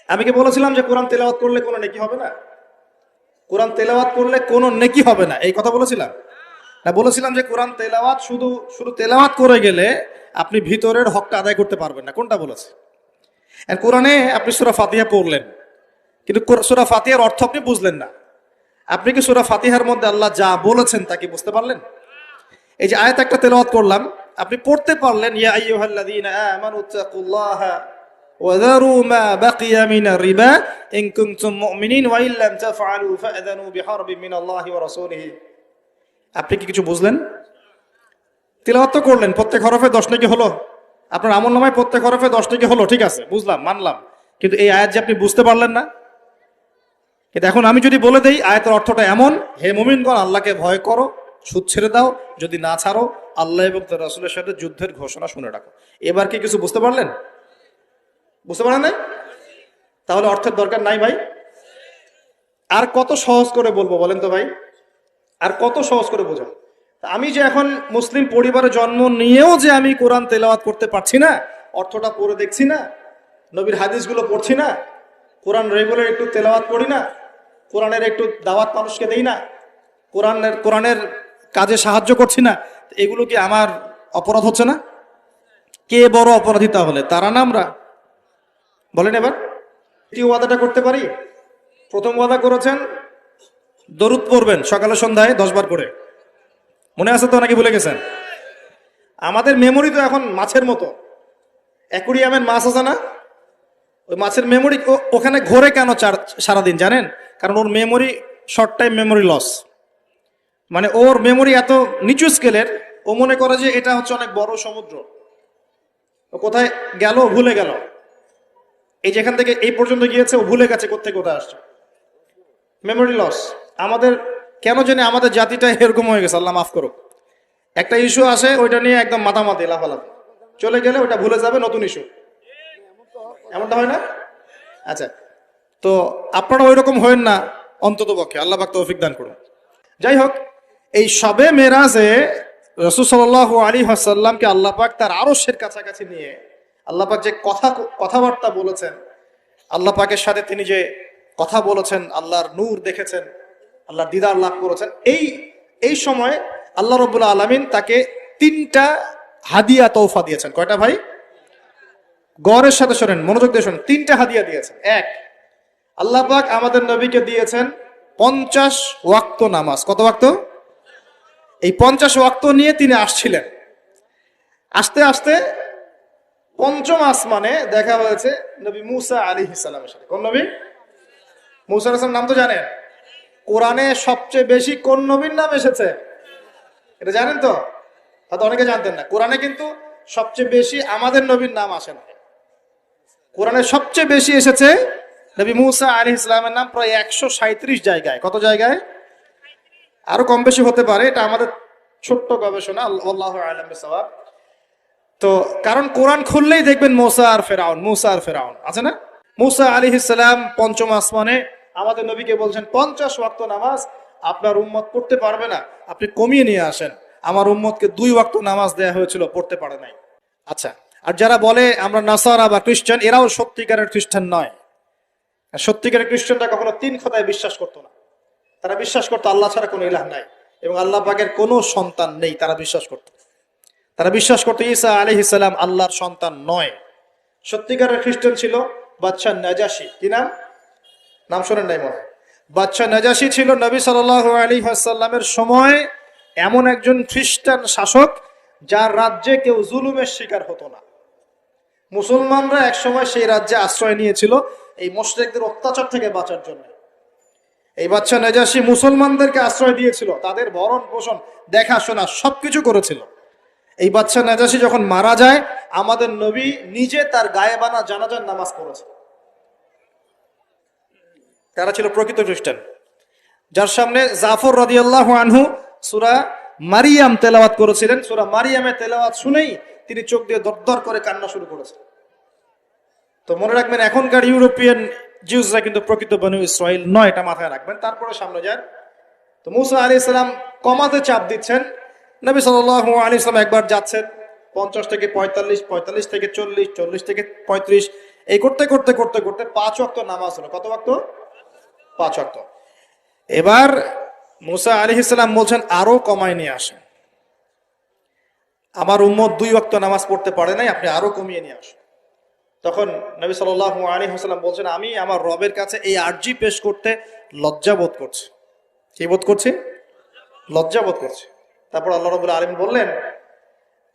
আমি কি বলেছিলাম যে কোরআন তেলাওয়াত করলে কোনো নেকি হবে না? কোরআন তেলাওয়াত করলে কোনো নেকি হবে না, এই কথা বলেছিলাম না? বলেছিলাম যে কোরআন তেলাওয়াত শুধু শুধু তেলাওয়াত করে গেলে আপনি ভিতরের হকটা আদায় করতে পারবেন না। কোনটা বলেছে? কোরআনে আপনি সূরা ফাতিহা পড়লেন, কিন্তু সূরা ফাতিহার অর্থ আপনি বুঝলেন না। আপনি কি সূরা ফাতিহার মধ্যে আল্লাহ যা বলেছেন তা কি বুঝতে পারলেন? এই যে আয়াত একটা তেলাওয়াত করলাম, আপনি পড়তে পারলেন ইয়া আইয়ুহাল্লাযীনা আমানু তাকুল্লাহা ওয়া যারু মা বাকিয়া মিনার রিবা ইন কুনতুম মুমিনিন ওয়া ইল্লাম তাফআলু ফাআযানু বিহারবিন মিনাল্লাহি ওয়া রাসূলিহি। আপনি কি কিছু বুঝলেন? তেলাওয়াত তো করলেন, প্রত্যেক হরফে 10 নেকি হলো, আপনার আমলনামায় প্রত্যেক হরফে 10 নেকি হলো, ঠিক আছে, বুঝলাম, মানলাম। কিন্তু এই আয়াত যে আপনি বুঝতে পারলেন না। কিন্তু এখন আমি যদি বলে দেই আয়াতের অর্থটা এমন, হে মুমিনগণ আল্লাহকে ভয় করো, সুদ ছেড়ে দাও, যদি না ছাড়ো আল্লাহ এবং তার রাসূলের সাথে যুদ্ধের ঘোষণা শুনে রাখো, এবার কি কিছু বুঝতে পারলেন? বুঝতে পারেন নাই? তাহলে অর্থের দরকার নাই ভাই। আর কত সহজ করে বলবো বলেন তো ভাই, আর কত সহজ করে বোঝাবো? আমি যে এখন মুসলিম পরিবারে জন্ম নিয়েও যে আমি কোরআন তেলাওয়াত করতে পারছি না, অর্থটা পড়ে দেখছি না, নবীর হাদিসগুলো পড়ছি না, কোরআন রেগুলার একটু তেলাওয়াত করি না, কোরআনের একটু দাওয়াত মানুষকে দেই না, কোরআনের কাজে সাহায্য করছি না, এগুলো কি আমার অপরাধ হচ্ছে না? কে বড় অপরাধী তাহলে, তারা না আমরা? বলেন এবার। দ্বিতীয় ওয়াদাটা করতে পারি? প্রথম ওয়াদা করেছেন দরুদ পড়বেন সকালে সন্ধ্যায় 10 বার করে, মনে আছে তো নাকি ভুলে গেছেন? আমাদের মেমোরি তো এখন মাছের মতো, অ্যাকুরিয়ামের মাছ আছে না, ওই মাছের মেমোরি ওখানে ঘোরে কেন সারাদিন জানেন? কারণ ওর memory short time memory loss, মানে ওর মেমোরি এত নিচু স্কেলের, ও মনে করে যে এটা হচ্ছে অনেক বড় সমুদ্র, ও কোথায় গেল ভুলে গেল, এই যেখান থেকে এই পর্যন্ত গিয়েছে ও ভুলে গেছে কোথায় কোথায় আসছে, মেমোরি লস। আমাদের কেন জানি আমাদের জাতিটা এরকম হয়ে গেছে, আল্লাহ মাফ করুক। একটা ইস্যু আসে ওইটা নিয়ে একদম মাতামাতি লাফালাফি, চলে গেলে ওটা ভুলে যাবে, নতুন ইস্যু, এমনটা হয় না? আচ্ছা, তো আপনারা ওই রকম হয়েন না অন্তত পক্ষে, আল্লাহ পাক তৌফিক দান করুন। যাই হোক, এই শবে মেরাজে রাসূল সাল্লাল্লাহু আলাইহি ওয়াসাল্লামকে আল্লাহ পাক তার আরশের কাছাকাছি নিয়ে আল্লাহ পাক যে কথাবার্তা বলেছেন, আল্লাহ পাকের সাথে তিনি যে কথা বলেছেন, আল্লাহর নূর দেখেছেন, আল্লাহর দিদার লাভ করেছেন, এই সময় আল্লাহ রাব্বুল আলামিন তাকে 3টা হাদিয়া তৌফা দিয়েছেন। কয়টা ভাই? গৌরের সাথে শোনেন, মনোযোগ দিয়ে শোনেন, 3টা হাদিয়া দিয়েছেন। এক, আল্লাহ পাক আমাদের নবীকে দিয়েছেন 50 ওয়াক্ত নামাজ। কত ওয়াক্ত? এই 50 ওয়াক্ত নিয়ে তিনি আসছিলেন। আস্তে আস্তে পঞ্চম আসমানে দেখা হয়েছে নবী মুসা আলাইহিস সালামের সাথে। কোন নবী? মুসা আলাইহিস সালাম নাম তো জানেন। কোরআনে সবচেয়ে বেশি কোন নবীর নাম এসেছে এটা জানেন তো? হয়তো অনেকে জানতেন না। কোরআনে কিন্তু সবচেয়ে বেশি আমাদের নবীর নাম আসে না। কোরআনে সবচেয়ে বেশি এসেছে নবী মুসা আলাইহিস সালামের নাম, প্রায় 137 জায়গায়। কত জায়গায়? আরো কম বেশি হতে পারে, এটা আমাদের ছোট্ট গবেষণা, আল্লাহু আ'লাম বিসওয়াব। তো কারণ কোরআন খুললেই দেখবেন মুসা আর ফেরাউন আছে না? মুসা আলাইহিস সালাম পঞ্চম আসমানে আমাদের নবীকে বলছেন 50 ওয়াক্ত নামাজ আপনার উম্মত পড়তে পারবে না, আপনি কমিয়ে নিয়ে আসেন। আমার উম্মতকে 2 ওয়াক্ত নামাজ দেয়া হয়েছিল, পড়তে পারে নাই। আচ্ছা, আর যারা বলে আমরা নাসারা বা খ্রিস্টান, এরাও সত্যিকারের খ্রিস্টান নয়। সত্যিকারের খ্রিস্টানরা কখনো 3 খোদায় বিশ্বাস করতো না। তারা বিশ্বাস করতো আল্লাহ ছাড়া কোনো ইলাহ নাই এবং আল্লাহ পাকের কোনো সন্তান নেই, তারা বিশ্বাস করতো। তারা বিশ্বাস করতো ঈসা আলাইহিস সালাম আল্লাহর সন্তান নয়। সত্যিকারের খ্রিস্টান ছিল বাদশা নাজাশী। কি নাম? নাম শোনেন নাই মনে? বাদশা নাজাশী ছিল নবী সাল্লাল্লাহু আলাইহি ওয়াসাল্লামের সময় এমন একজন খ্রিস্টান শাসক যার রাজ্যে কেউ জুলুমের শিকার হতো না। মুসলমানরা একসময় সেই রাজ্যে আশ্রয় নিয়েছিল এই মুশরিকদের অত্যাচার থেকে বাঁচার জন্য। এই বাদশা নাজাশী মুসলমানদেরকে আশ্রয় দিয়েছিল, তাদের ভরণ পোষণ দেখাশোনা সবকিছু করেছিল। এই বাদশা নাজাশী যখন মারা যায়, আমাদের নবী নিজে তার গায়েবানা জানাজার নামাজ পড়েছে। তারা ছিল প্রকৃত খ্রিস্টান, যার সামনে জাফর রাদিয়াল্লাহু আনহু সূরা মারিয়াম তেলাওয়াত করেছিলেন। সূরা মারিয়ামের তেলাওয়াত শুনেই তিনি চোখ দিয়ে দরদর করে কান্না শুরু করেছেন। তো মনে রাখবেন, এখনকার ইউরোপিয়ান জিউসরা কিন্তু প্রকৃত বনু ইসরাইল নয়, এটা মাথায় রাখবেন। তারপরে সামনে যান। তো মুসা আলাইহিস সালাম কমাতে চাপ দিচ্ছেন। নবী সাল্লাল্লাহু আলাইহি ওয়াসাল্লাম একবার যাচ্ছেন 50 থেকে 45, 45 থেকে 40, 40 থেকে 35, এই করতে করতে করতে করতে 5 ওয়াক্ত নামাজ হলো। কত ওয়াক্ত? 5 ওয়াক্ত। এবার মুসা আলাইহিস সালাম বলছেন আরো কমায় নিয়ে আসেন, আমার উম্মত 2 ওয়াক্ত নামাজ পড়তে পারে নাই, আপনি আরো কমিয়ে নিয়ে আসেন। তখন নবী সাল্লাল্লাহু আলাইহি ওয়াসাল্লাম বলছেন আমি আমার রবের কাছে এই আরজি পেশ করতে লজ্জা বোধ করছি। কি বোধ করছি? লজ্জা বোধ করছি। তারপর আল্লাহ রাব্বুল আলামিন বললেন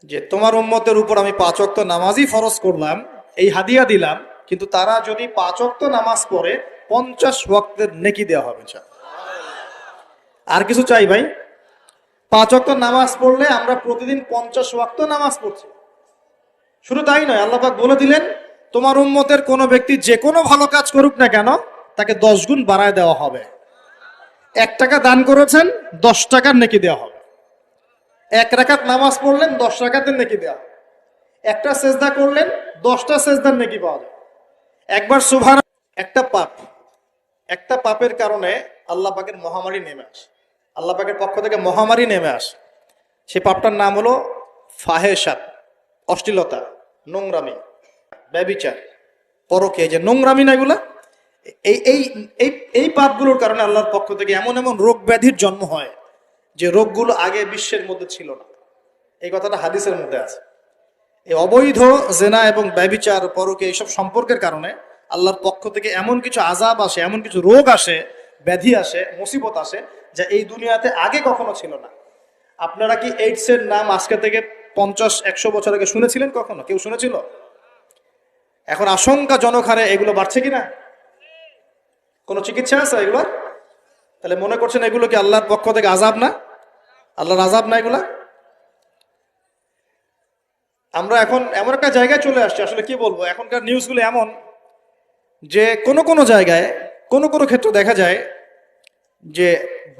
যে তোমার উম্মতের উপর আমি 5 ওয়াক্ত নামাজই ফরজ করলাম, এই হাদিয়া দিলাম, কিন্তু তারা যদি 5 ওয়াক্ত নামাজ পড়ে 50 ওয়াক্তের নেকি দেওয়া হবে ইনশাআল্লাহ। আর কিছু চাই ভাই? 5 ওয়াক্ত নামাজ পড়লে আমরা প্রতিদিন 50 ওয়াক্ত নামাজ পড়ছি। শুধু তাই নয়, আল্লাহ পাক বলে দিলেন তোমার উম্মতের কোনো ব্যক্তি যে কোনো ভালো কাজ করুক না কেন তাকে 10 গুণ বাড়ায় দেওয়া হবে। 1 টাকা দান করেছেন 10 টাকার নেকি দেওয়া হবে। 1 রাকাত নামাজ পড়লেন 10 রাকাতের নেকি দেওয়া হবে। একটা সেজদা করলেন 10টা সেজদার নেকি পাওয়া যায়। একবার সুবহান, একটা পাপের কারণে আল্লাহ পাকের মহামারী নেমে আসে, আল্লাহ পাকের পক্ষ থেকে মহামারী নেমে আসে। সেই পাপটার নাম হলো ফাহেশাত, অশ্লীলতা, নোংরামি, ব্যভিচার, পরকে, যে নোংরামি না এগুলা, এই এই এই এই পাপগুলোর কারণে আল্লাহর পক্ষ থেকে এমন এমন রোগ ব্যাধির জন্ম হয় যে রোগগুলো আগে বিশ্বের মধ্যে ছিল না। এই কথাটা হাদিসের মধ্যে আছে। এই অবৈধ জেনা এবং ব্যভিচার, পরকে, এইসব সম্পর্কের কারণে আল্লাহর পক্ষ থেকে এমন কিছু আযাব আসে, এমন কিছু রোগ আসে, ব্যাধি আসে, মুসিবত আসে, যা এই দুনিয়াতে আগে কখনো ছিল না। আপনারা কি এইডসের নাম আজকে থেকে 50-100 বছর আগে শুনেছিলেন? কখনো কেউ শুনেছিল? এখন আশঙ্কাজনক হারে এগুলো বাড়ছে কিনা? কোনো চিকিৎসা আছে এগুলোর? তাহলে মনে করছেন এগুলো কি আল্লাহর পক্ষ থেকে আযাব না? আল্লাহর আযাব না এগুলা? আমরা এখন এমন একটা জায়গায় চলে আসছি, আসলে কি বলবো, এখনকার নিউজগুলো এমন যে কোনো জায়গায় কোনো ক্ষেত্রে দেখা যায় যে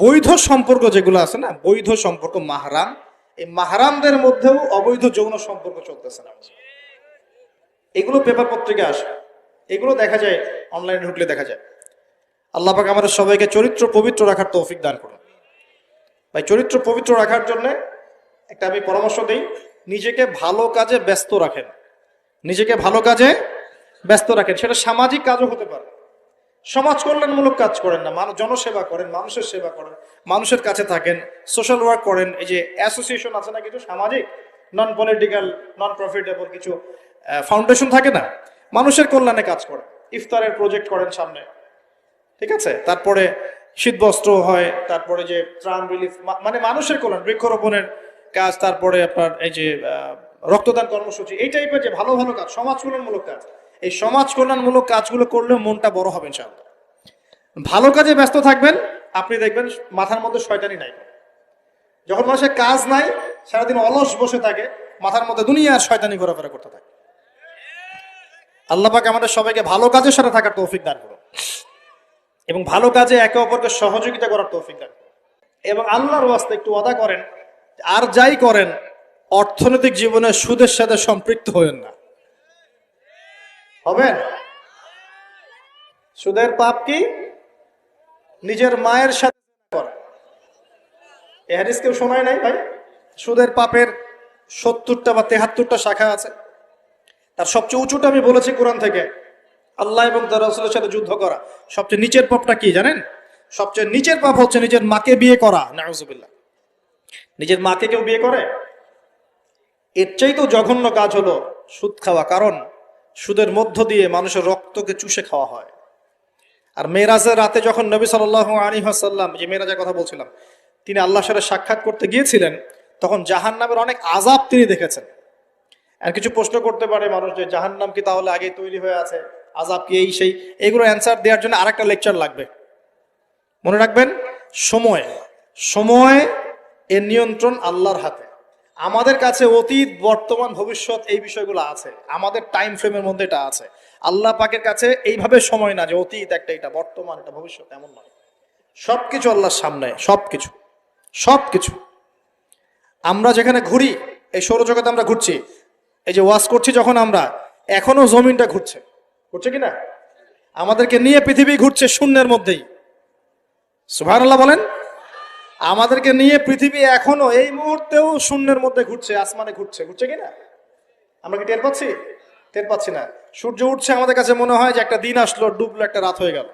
বৈধ সম্পর্ক যেগুলো আছে না, বৈধ সম্পর্ক মাহরাম, এই মাহরামদের মধ্যেও অবৈধ যৌন সম্পর্ক চলতেছে না। এগুলো পেপার পত্রিকায় আসে, এগুলো দেখা যায়, অনলাইনে ঢুকলে দেখা যায়। আল্লাহ পাক আমাদের সবাইকে চরিত্র পবিত্র রাখার তৌফিক দান করুন। ভাই, চরিত্র পবিত্র রাখার জন্য একটা আমি পরামর্শ দিই, নিজেকে ভালো কাজে ব্যস্ত রাখেন। নিজেকে ভালো কাজে ব্যস্ত রাখেন, সেটা সামাজিক কাজও হতে পারে। সমাজ কল্যাণমূলক কাজ করেন না, জনসেবা করেন, মানুষের সেবা করেন, মানুষের কাছে থাকেন, সোশ্যাল ওয়ার্ক করেন। এই যে অ্যাসোসিয়েশন আছে না, কিছু সামাজিক নন পলিটিক্যাল নন প্রফিটেবল কিছু ফাউন্ডেশন থাকে না, মানুষের কল্যাণে কাজ করেন, ইফতারের প্রজেক্ট করেন সামনে, ঠিক আছে? তারপরে শীতবস্ত্র হয়, তারপরে যে ত্রাণ রিলিফ, মানে মানুষের কল্যাণ, বৃক্ষরোপণের কাজ, তারপরে আপনার এই যে রক্তদান কর্মসূচি, এই টাইপের যে ভালো ভালো কাজ, সমাজ কল্যাণমূলক কাজ, এই সমাজ কল্যাণমূলক কাজগুলো করলে মনটা বড় হবে ইনশাআল্লাহ। ভালো কাজে ব্যস্ত থাকবেন, আপনি দেখবেন মাথার মধ্যে শয়তানি নাই। যখন মানুষের কাজ নাই, সারাদিন অলস বসে থাকে, মাথার মধ্যে দুনিয়ার শয়তানি ঘোরাফেরা করতে থাকে। আল্লাহ পাক আমাদের সবাইকে ভালো কাজের সাথে থাকার তৌফিক দান করুন এবং ভালো কাজে একে অপরকে সহযোগিতা করার তৌফিক দান করুন। এবং আল্লাহর ওয়াস্তে একটু ওয়াদা করেন, আর যাই করেন অর্থনৈতিক জীবনে সুদের সাথে সম্পৃক্ত হবেন না। হবেন? সুদের পাপ কি? নিজের মায়ের সাথে করা। এই হাদিস কেউ শোনায় নাই ভাই? সুদের পাপের 70টা বা 73টা শাখা আছে। তার সবচেয়ে উঁচুটা আমি বলেছি কোরআন থেকে, আল্লাহ এবং তার রাসূলের সাথে যুদ্ধ করা। সবচেয়ে নিচের পাপটা কি জানেন? সবচেয়ে নিচের পাপ হচ্ছে নিজের মাকে বিয়ে করা। নাউযুবিল্লাহ। নিজের মাকে কেউ বিয়ে করে? এর চাইতেও জঘন্য কাজ হলো সুদ খাওয়া, কারণ সুদের মধ্য দিয়ে মানুষের রক্তকে চুষে খাওয়া হয়। আর মেরাজের রাতে যখন নবী সাল্লাল্লাহু আলাইহি ওয়াসাল্লাম, যে মেরাজের কথা বলছিলাম, তিনি আল্লাহর সাথে সাক্ষাৎ করতে গিয়েছিলেন, তখন জাহান্নামের অনেক আযাব তিনি দেখেছেন। আর কিছু প্রশ্ন করতে পারে মানুষ যে জাহান্নাম কি তাহলে আগে তৈরি হয়ে আছে, আযাব কি এই সেই, এগুলো অ্যান্সার দেওয়ার জন্য আরেকটা লেকচার লাগবে। মনে রাখবেন, সময় এর নিয়ন্ত্রণ আল্লাহর হাতে। আমাদের কাছে অতীত, বর্তমান, ভবিষ্যৎ এই বিষয়গুলো আছে, আমাদের টাইম ফ্রেমের মধ্যে এটা আছে। আল্লাহ পাকের কাছে এইভাবে সময় না যে অতীত একটা, এটা বর্তমান, এটা ভবিষ্যৎ, এমন নয়। সবকিছু আল্লাহর সামনে, সবকিছু। আমরা যেখানে ঘুরি, এই সৌরজগতে আমরা ঘুরছি, এই যে ওয়াজ করছি যখন আমরা, এখনো জমিনটা ঘুরছে কিনা? আমাদেরকে নিয়ে পৃথিবী ঘুরছে শূন্যের মধ্যেই। সুবহানাল্লাহ বলেন। আমাদেরকে নিয়ে পৃথিবী এখনো এই মুহূর্তেও শূন্যের মধ্যে ঘুরছে, আসমানে ঘুরছে কিনা? আমরা কি টের পাচ্ছি? টের পাচ্ছি না। সূর্য উঠছে, আমাদের কাছে মনে হয় যে একটা দিন আসলো, ডুবলো, একটা রাত হয়ে গেল।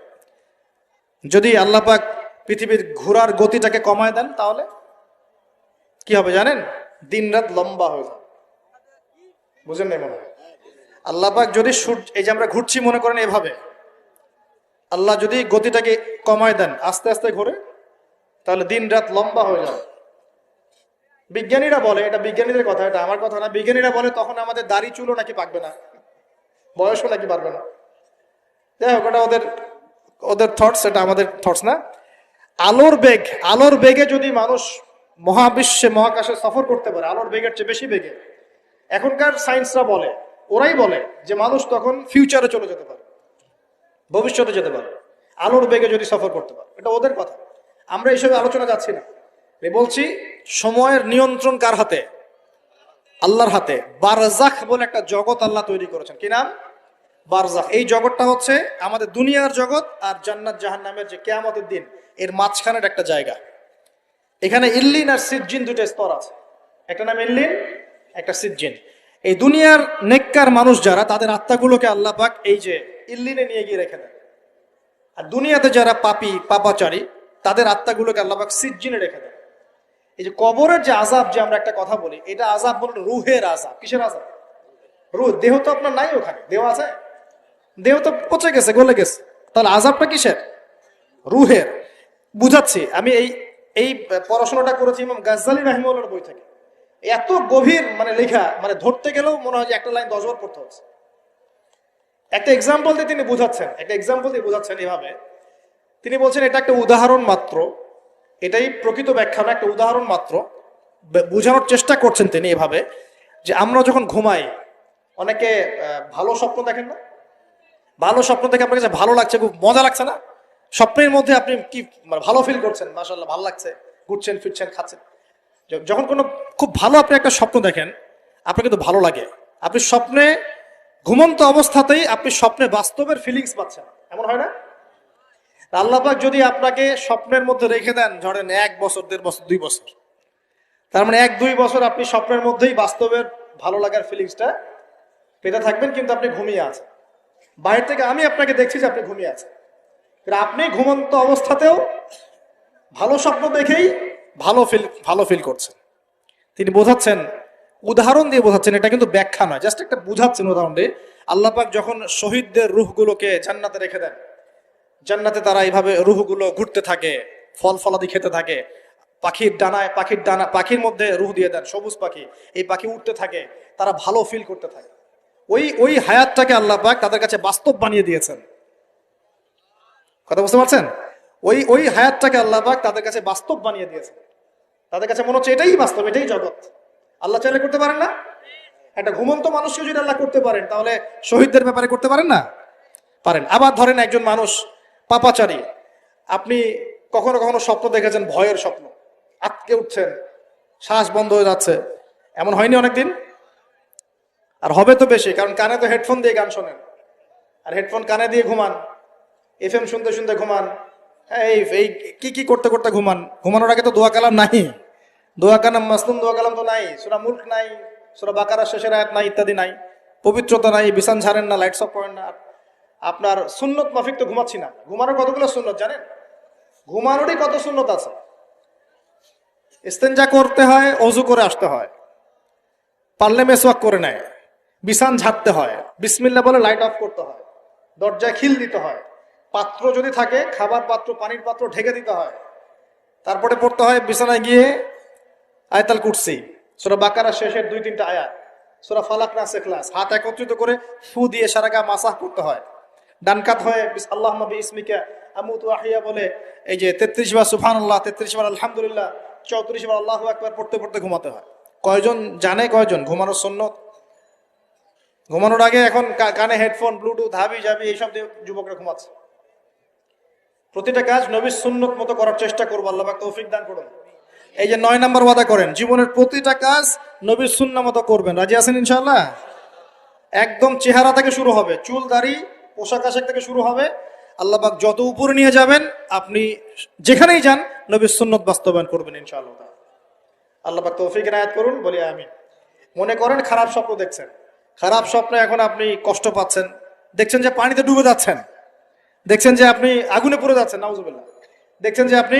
যদি আল্লাহ পাক পৃথিবীর ঘোরার গতিটাকে কমায় দেন তাহলে কি হবে জানেন? দিন রাত লম্বা হয়ে যাবে। বুঝেন নাই মনে হয়? আল্লাহ পাক যদি সূর্য, এই যে আমরা ঘুরছি মনে করেন এভাবে, আল্লাহ যদি গতিটাকে কমায় দেন, আস্তে আস্তে ঘুরে, তাহলে দিন রাত লম্বা হয়ে যাবে। বিজ্ঞানীরা বলে, এটা বিজ্ঞানীদের কথা, এটা আমার কথা না, বিজ্ঞানীরা বলে তখন আমাদের দাড়ি চুলও নাকি পাকবে না, বয়সও নাকি বাড়বে না। যাই হোক, ওটা ওদের ওদের থটস, এটা আমাদের থটস না। আলোর বেগে যদি মানুষ মহাবিশ্বে মহাকাশে সফর করতে পারে, আলোর বেগের চেয়ে বেশি বেগে, এখনকার সায়েন্সরা বলে, ওরাই বলে যে মানুষ তখন ফিউচারে চলে যেতে পারে, ভবিষ্যতে যেতে পারে, আলোর বেগে যদি সফর করতে পারে। এটা ওদের কথা, আমরা এইসব আলোচনা যাচ্ছি না। বলছি সময়ের নিয়ন্ত্রণ কার হাতে? আল্লাহর হাতে। বারজাখ বলে একটা জগৎ আল্লাহ তৈরি করেছেন। কি নাম? বারজাখ। এই জগৎটা হচ্ছে আমাদের দুনিয়ার জগৎ আর জান্নাত জাহান্নামের যে কিয়ামতের দিন, এর মাঝখানের একটা জায়গা। এখানে ইল্লিন আর সিজ্জিন দুটো স্তর আছে, একটা নাম ইল্লিন, একটা সিজ্জিন। এই দুনিয়ার নেককার মানুষ যারা, তাদের আত্মাগুলোকে আল্লাহ পাক এই যে ইল্লিনে নিয়ে গিয়ে রেখে দেন। আর দুনিয়াতে যারা পাপী পাপাচারী, তাদের আত্মাগুলোকে আল্লাহ পাক সিজ্জিনে রেখে দেন। এই যে কবরের যে আযাব, যে আমরা একটা কথা বলি, এটা আযাব বলে রুহের আযাব। কিসের আযাব? রুহ। দেহ তো আপনার নাই ওখানে, দেহ আছে? দেহ তো পচে গেছে, গলে গেছে, তাহলে আযাবটা কিসের? রুহের। বুঝাচ্ছি, আমি এই পড়াশোনাটা করেছি ইমাম গাজ্জালী রাহিমাহুল্লাহর বই থেকে। এত গভীর মানে লেখা, মানে ধরতে গেলেও মনে হয় যে একটা লাইন 10 বার পড়তে হচ্ছে। একটা এক্সাম্পল দিয়ে তিনি বোঝাচ্ছেন এভাবে। তিনি বলছেন এটা একটা উদাহরণ মাত্র, এটাই প্রকৃত ব্যাখ্যা না, একটা উদাহরণ মাত্র। বোঝানোর চেষ্টা করছেন তিনি এভাবে যে আমরা যখন ঘুমাই, অনেকে ভালো স্বপ্ন দেখেন না? ভালো স্বপ্ন দেখে আপনার কাছে ভালো লাগছে, খুব মজা লাগছে না? স্বপ্নের মধ্যে আপনি কি মানে ভালো ফিল করছেন, মাশাআল্লাহ ভালো লাগছে, ঘুরছেন ফিরছেন খাচ্ছেন। যখন কোনো খুব ভালো আপনি একটা স্বপ্ন দেখেন, আপনার কিন্তু ভালো লাগে। আপনি স্বপ্নে, ঘুমন্ত অবস্থাতেই আপনি স্বপ্নে বাস্তবের ফিলিংস পাচ্ছেন, এমন হয় না? আল্লাহ পাক যদি আপনাকে স্বপ্নের মধ্যে রেখে দেন, ধরেন 1 বছর 1.5 বছর 2 বছর, তার মানে 1-2 বছর আপনি স্বপ্নের মধ্যেই বাস্তবের ভালো লাগার ফিলিংসটা পেতে থাকবেন, কিন্তু আপনি ঘুমিয়ে আছেন। বাইরে থেকে আমি আপনাকে দেখছি যে আপনি ঘুমিয়ে আছেন, আপনি ঘুমন্ত অবস্থাতেও ভালো স্বপ্ন দেখেই ভালো ফিল করছেন। তিনি বোঝাচ্ছেন, উদাহরণ দিয়ে বোঝাচ্ছেন, এটা কিন্তু ব্যাখ্যা নয়, জাস্ট একটা বুঝাচ্ছেন উদাহরণ দিয়ে। আল্লাহ পাক যখন শহীদদের রূহগুলোকে জান্নাতে রেখে দেন, জান্নাতে তারা এইভাবে রূহগুলো ঘুরতে থাকে, ফল ফলাদি খেতে থাকে, পাখির মধ্যে রূহ দিয়ে দেন, সবুজ পাখি, এই পাখি উঠতে থাকে, তারা ভালো ফিল করতে থাকে। ওই হায়াতটাকে আল্লাহ পাক তাদের কাছে বাস্তব বানিয়ে দিয়েছেন। কথা বুঝতে পারছেন? ওই হায়াতটাকে আল্লাহ পাক তাদের কাছে বাস্তব বানিয়ে দিয়েছেন। তাদের কাছে মনে হচ্ছে এটাই বাস্তব, এটাই জগৎ। আল্লাহ চাইলে করতে পারেন না? একটা ঘুমন্ত মানুষকে যদি আল্লাহ করতে পারেন, তাহলে শহীদদের ব্যাপারে করতে পারেন না? পারেন। আবার ধরেন একজন মানুষ পাপাচারী, আপনি কখনো কখনো স্বপ্ন দেখেছেন, ভয়ের স্বপ্ন, আটকে উঠছেন, শ্বাস বন্ধ হয়ে যাচ্ছে, এমন হয়নি অনেকদিন? আর হবে তো বেশি, কারণ কানে তো হেডফোন দিয়ে গান শোনেন, আর হেডফোন কানে দিয়ে ঘুমান, এফএম শুনতে শুনতে ঘুমান, এই কি করতে করতে ঘুমান। ঘুমানোর আগে তো দোয়া কালাম নাই, দোয়া কালাম মাসনুন দোয়া কালাম তো নাই, সূরা মুলক নাই, সূরা বাকারা শেষের আয়াত নাই, ইত্যাদি নাই, পবিত্রতা নাই, বিছান ছাড়েন না, লাইটস অফ করেন না। আপনার সুন্নত মাফিক তো ঘুমাচ্ছি না। ঘুমানোর কতগুলো সুন্নত জানেন? ঘুমানোরই কত সুন্নত আছে। ইস্তেঞ্জা করতে হয়, অজু করে আসতে হয়, পারলে মেসওয়াক করে নেয়, বিছান ঝাড়তে হয়, বিসমিল্লাহ বলে লাইট অফ করতে হয়, দরজায় খিল দিতে হয়, পাত্র যদি থাকে খাবার পাত্র, পানির পাত্র ঢেকে দিতে হয়, তারপরে পড়তে হয় বিছানায় গিয়ে আয়াতুল কুরসি, সূরা বাকারা শেষের 2-3টা আয়াত, সূরা ফালাক নাস ইখলাস, হাত একত্রিত করে ফু দিয়ে সারা গা মাসাহ করতে হয়। ডান কাত হয়ে আল্লাহুম্মা বিইসমিকা আমুতু আহইয়া বলে এই যে 33 বার সুবহানাল্লাহ, 33 বার আলহামদুলিল্লাহ, 34 বার আল্লাহু আকবার পড়তে পড়তে ঘুমাতে হয়। কয়জন জানে কয়জন ঘুমানোর সুন্নত? ঘুমানোর আগে এখন কানে হেডফোন, ব্লুটুথ, হাবি জাবি এইসব দিয়ে যুবকরা ঘুমাচ্ছে। প্রতিটা কাজ নবীর সুন্নত মতো করার চেষ্টা করবো, আল্লাহ পাক তৌফিক দান করুন। এই যে 9 নম্বর ওয়াদা করেন, জীবনের প্রতিটা কাজ নবীর সুন্নাহ মতো করবেন। রাজি আছেন ইনশাআল্লাহ? একদম চেহারা থেকে শুরু হবে, চুল দাড়ি পোশাক আশাক থেকে শুরু হবে। আল্লাহ পাক যত উপরে নিয়ে যাবেন, আপনি যেখানেই যান নবীর সুন্নত বাস্তবায়ন করবেন ইনশাআল্লাহ। আল্লাহ পাক তৌফিক এনায়েত করুন, বলি আমিন। মনে করেন খারাপ স্বপ্ন দেখছেন, খারাপ স্বপ্নে এখন আপনি কষ্ট পাচ্ছেন, দেখছেন যে পানিতে ডুবে যাচ্ছেন, দেখছেন যে আপনি আগুনে পড়ে যাচ্ছেন, নাউজুবিল্লাহ, দেখছেন যে আপনি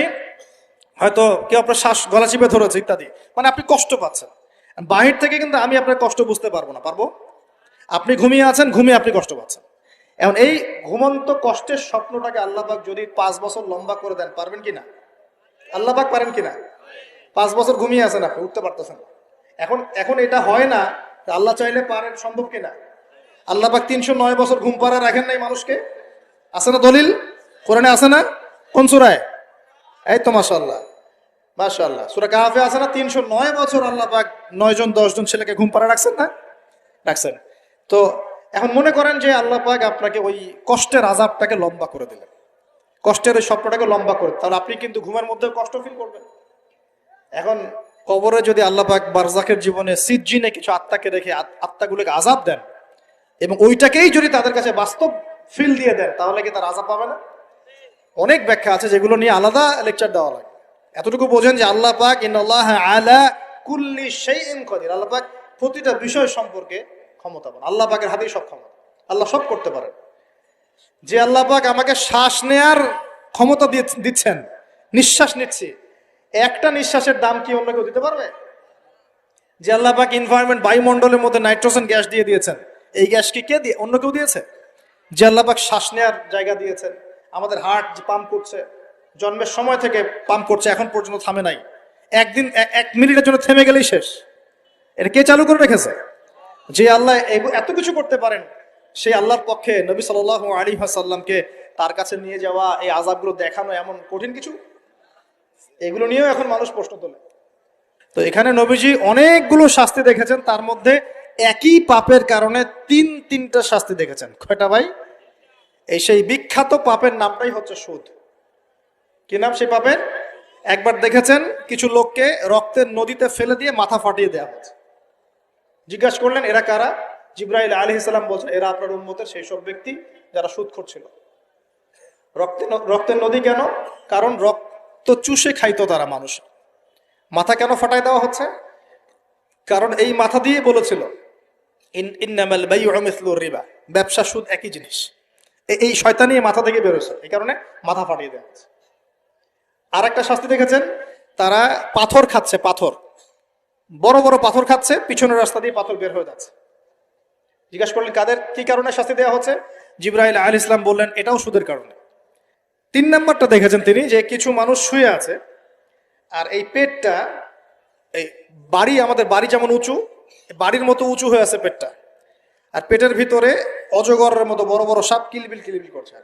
হয়তো কেউ আপনার শ্বাস গলা চিপে ধরেছে ইত্যাদি, মানে আপনি কষ্ট পাচ্ছেন। বাহির থেকে কিন্তু আমি আপনার কষ্ট বুঝতে পারবো না, পারবো? আপনি ঘুমিয়ে আছেন, ঘুমিয়ে আপনি কষ্ট পাচ্ছেন। এখন এই ঘুমন্ত কষ্টের স্বপ্নটাকে আল্লাহ পাক যদি 5 বছর লম্বা করে দেন, পারবেন কিনা? আল্লাহ পাক পারেন কিনা? 5 বছর ঘুমিয়ে আছেন, আপনি উঠতে পারতেছেন না। এখন এখন এটা হয় না, আল্লাহ চাইলে পারেন, সম্ভব কিনা? আল্লাহ পাক 309 বছর ঘুম পাড়া রাখেন নাই মানুষকে, আছে না দলিল? কোরআনে আছে না? কোন সূরায়? এই তো মাশাআল্লাহ, মাশাআল্লাহ, সূরা কাহফে আছে না? 309 বছর আল্লাহ পাক 9 জন 10 জন ছেলেকে ঘুম পাড়া রাখছেন না? রাখছেন। তো এখন মনে করেন যে আল্লাহ পাক আপনাকে ওই কষ্টের আযাবটাকে লম্বা করে দিলেন, কষ্টের ওই স্বপ্নটাকে লম্বা করে, তাহলে আপনি কিন্তু ঘুমের মধ্যে কষ্ট ফিল করবেন। এখন কবরে যদি আল্লাহ পাক বারজাখের জীবনে সিজ্জিনে কিছু আত্মাকে রেখে আত্মাগুলোকে আযাব দেন এবং ওইটাকেই যদি তাদের কাছে বাস্তব ফিল দিয়ে দেন, তাহলে কি তার আযাব পাবে না? অনেক ব্যাখ্যা আছে যেগুলো নিয়ে আলাদা লেকচার দেওয়া লাগে। এতটুকু বোঝেন যে আল্লাহ পাক ইন্নাল্লাহা আলা কুল্লি শাইইন কাদির, আল্লাহ পাক প্রতিটা বিষয় সম্পর্কে ক্ষমতাবান। আল্লাহ পাকের হাতেই সব ক্ষমতা, আল্লাহ সব করতে পারেন। যে আল্লাহ পাক আমাকে শ্বাস নেয়ার ক্ষমতা দিচ্ছেন, নিঃশ্বাস নিচ্ছি, একটা নিঃশ্বাসের দাম কি অন্য কেউ দিতে পারবে? যে আল্লাহ পাক এনভায়রনমেন্ট, বায়ুমণ্ডলের মধ্যে নাইট্রোজেন গ্যাস দিয়ে দিয়েছেন, এই গ্যাস কি কে দিয়ে, অন্য কেউ দিয়েছে? যে আল্লাহ পাক শ্বাস নেয়ার জায়গা দিয়েছেন, আমাদের হার্ট যে পাম্প করছে, জন্মের সময় থেকে পাম্প করছে, এখন পর্যন্ত থামে নাই, একদিন 1 মিনিটের জন্য থেমে গেলেই শেষ, এটা কে চালু করে রেখেছে? যে আল্লাহ এত কিছু করতে পারেন, সেই আল্লাহর পক্ষে নবী সাল্লাল্লাহু আলাইহি ওয়াসাল্লামকে তার কাছে নিয়ে যাওয়া, এই আযাবগুলো দেখানো এমন কঠিন কিছু? এগুলো নিয়েও এখন মানুষ প্রশ্ন তোলে। তো এখানে নবীজি অনেকগুলো শাস্তি দেখেছেন, তার মধ্যে একই পাপের কারণে তিনটা শাস্তি দেখেছেন। কয়টা ভাই? এই সেই বিখ্যাত পাপের নামটাই হচ্ছে সুদ। কি নাম সেই পাপের? একবার দেখেছেন কিছু লোককে রক্তের নদীতে ফেলে দিয়ে মাথা ফাটিয়ে দেওয়া হচ্ছে। জিজ্ঞাসা করলেন এরা কারা? জিবরাইল আলাইহিস সালাম বলছেন এরা আপনার উম্মতের সেই সব ব্যক্তি যারা সুদখোর ছিল। রক্তের নদী কেন? কারণ রক্ত চুষে খাইতো তারা মানুষ। মাথা কেন ফাটাই দেওয়া হচ্ছে? কারণ এই মাথা দিয়ে বলেছিল ইন্নামাল বাইউ মিসলুর রিবা, ব্যবসা সুদ একই জিনিস। এই শয়তানি মাথা থেকে বেরোছে, এই কারণে মাথা ফাটিয়ে দেওয়া হচ্ছে। আর একটা শাস্তি দেখেছেন, তারা পাথর খাচ্ছে, পাথর, বড় বড় পাথর খাচ্ছে, পিছনের রাস্তা দিয়ে পাথর বের হয়ে যাচ্ছে। জিজ্ঞাসা করলেন কাদের, কি কারণে শাস্তি দেওয়া হচ্ছে? জিবরাইল আলাইহিস সালাম বললেন এটাও সুদের কারণে। 3 নাম্বারটা দেখেছেন তিনি, যে কিছু মানুষ শুয়ে আছে আর এই পেটটা, এই বাড়ি, আমাদের বাড়ি যেমন উঁচু, বাড়ির মতো উঁচু হয়ে আছে পেটটা, আর পেটের ভিতরে অজগরের মতো বড় বড় সাপ কিলবিল কিলবিল করছে।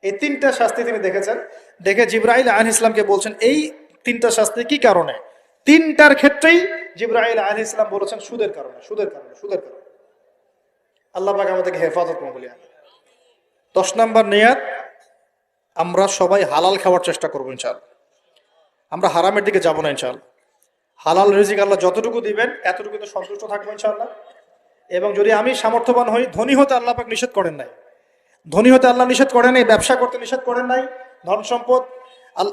এই 3টা শাস্তি তিনি দেখেছেন। দেখে জিবরাইল আলাইহিস সালামকে বলছেন এই 3টা শাস্তি কি কারণে? 3টার ক্ষেত্রেই জিবরাইল আলাইহিস সালাম বলেছেন সুদের কারণে, সুদের কারণে, সুদের কারণে। আল্লাহ পাক আমাদেরকে হেফাজত করুন বলি। 10 নাম্বার নিয়াত, আমরা সবাই হালাল খাওয়ার চেষ্টা করবো ইনশাআল্লাহ। আমরা হারামের দিকে যাব না ইনশাআল্লাহ। হালাল রিজিক আল্লাহ যতটুকু দিবেন এতটুকুতে সন্তুষ্ট থাকবো ইনশাআল্লাহ। এবং যদি আমি সামর্থ্যবান হই, ধনী হতে আল্লাহ পাক নিষেধ করেন নাই, ধনী হতে আল্লাহ নিষেধ করেন নাই, ব্যবসা করতে নিষেধ করেন নাই, ধন সম্পদ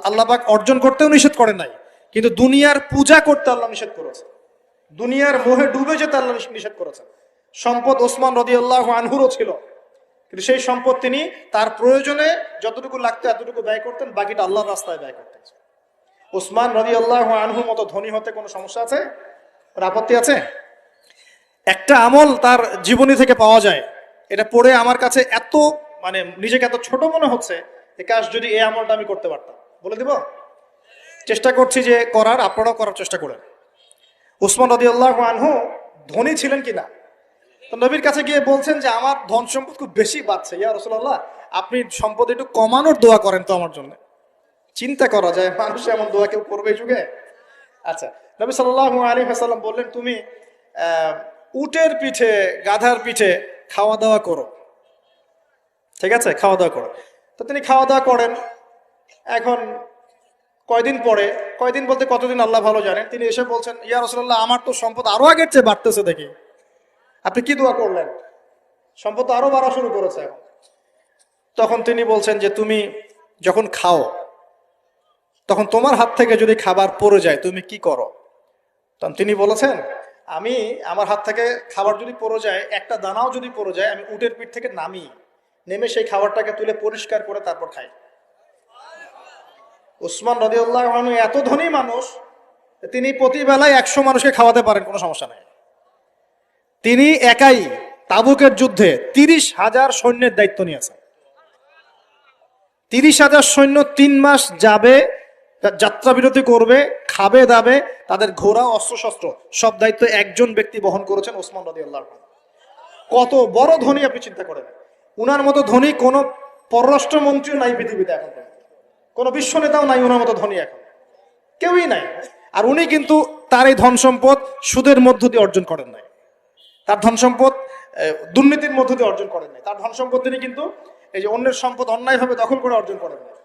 আল্লাহ পাক অর্জন করতেও নিষেধ করেন নাই, কিন্তু দুনিয়ার পূজা করতে আল্লাহ নিষেধ করেছে, দুনিয়ার মোহে ডুবে যেতে আল্লাহ নিষেধ করেছেন। সম্পদ ওসমান রাদিয়াল্লাহু আনহুরও ছিল, কিন্তু সেই সম্পদ তিনি তার প্রয়োজনে যতটুকু লাগতো এতটুকু ব্যয় করতেন, বাকিটা আল্লাহর রাস্তায় ব্যয় করতেন। ওসমান রাদিয়াল্লাহু আনহুর মতো ধনী হতে কোনো সমস্যা আছে? কোনো আপত্তি আছে? একটা আমল তার জীবনী থেকে পাওয়া যায়, এটা পড়ে আমার কাছে এত মানে নিজেকে এত ছোট মনে হচ্ছে, কাশ যদি এই আমলটা আমি করতে পারতাম। বলে দিব? চেষ্টা করছি যে করার, আপনারাও করার চেষ্টা করেন। ওসমান রাদিয়াল্লাহু আনহু ধনী ছিলেন কিনা? তো নবীর কাছে গিয়ে বলছেন যে আমার ধন সম্পদ খুব বেশি বাড়ছে, ইয়া রাসূলুল্লাহ আপনি সম্পদ একটু কমানোর দোয়া করেন তো আমার জন্য। চিন্তা করা যায় মানুষ এমন দোয়া কেউ করবে এই যুগে? আচ্ছা, নবী সাল্লাল্লাহু আলাইহি ওয়াসাল্লাম বললেন তুমি উটের পিঠে, গাধার পিঠে খাওয়া দাওয়া করো, ঠিক আছে, খাওয়া দাওয়া করো। তো তিনি খাওয়া দাওয়া করেন। এখন কয়দিন পরে, কয়দিন বলতে কতদিন আল্লাহ ভালো জানেন, তিনি এসে বলছেন ইয়া রাসূলুল্লাহ আমার তো সম্পদ আরো আগের চেয়ে বাড়তেছে দেখি, আপনি কি দোয়া করলেন? সম্পদ তো আরো বাড়া শুরু করেছে এখন। তখন তিনি বলছেন যে তুমি যখন খাও তখন তোমার হাত থেকে যদি খাবার পড়ে যায় তুমি কি করো? তখন তিনি বলেছেন আমি আমার হাত থেকে খাবার যদি পড়ে যায়, একটা দানাও যদি পড়ে যায়, আমি উটের পিঠ থেকে নামি, নেমে সেই খাবারটাকে তুলে পরিষ্কার করে তারপর খাই। উসমান রাদিয়াল্লাহু আনহু এত ধনী মানুষ, তিনি প্রতি বেলায় 100 মানুষকে খাওয়াতে পারেন, কোনো সমস্যা নেই। তিনি একাই তাবুকের যুদ্ধে 30,000 সৈন্যের দায়িত্ব নিয়েছেন। 30,000 সৈন্য 3 মাস যাবে, যাত্রা বিরতি করবে, খাবে দাবে, তাদের ঘোড়া অস্ত্রশস্ত্র সব দায়িত্ব একজন ব্যক্তি বহন করেছেন, ওসমান রাদিয়াল্লাহু আনহু। কত বড় ধনী আপনি চিন্তা করেন। উনার মতো ধনী কোন পররাষ্ট্রমন্ত্রীও নাই পৃথিবীতে এখন, কোন বিশ্ব নেতাও নাই ওনার মতো ধনী, এখন কেউই নাই। আর উনি কিন্তু তার এই ধন সম্পদ সুদের মধ্য দিয়ে অর্জন করেন নাই, তার ধন সম্পদ দুর্নীতির মধ্য দিয়ে অর্জন করেন নাই। তার ধন সম্পদ তিনি কিন্তু এই যে অন্যের সম্পদ অন্যায়ভাবে দখল করে অর্জন করেন নাই।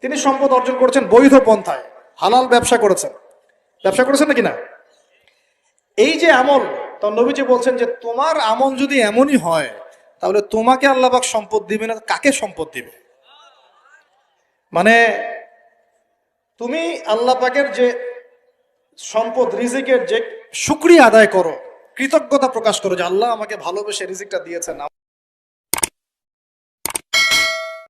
তিনি সম্পদ অর্জন করেছেন বৈধ পন্থায়, হালাল ব্যবসা করেছেন। ব্যবসা করেছেন নাকি না? এই যে আমল, তো নবীজি বলছেন যে তোমার আমল যদি এমনই হয়, তাহলে তোমাকে আল্লাহ পাক সম্পদ দিবে না, কাকে সম্পদ দিবে? মানে তুমি আল্লাহ পাকের যে সম্পদ, রিজিকের যে শুকরিয়া আদায় করো, কৃতজ্ঞতা প্রকাশ করো যে আল্লাহ আমাকে ভালোবেসে রিজিকটা দিয়েছেন।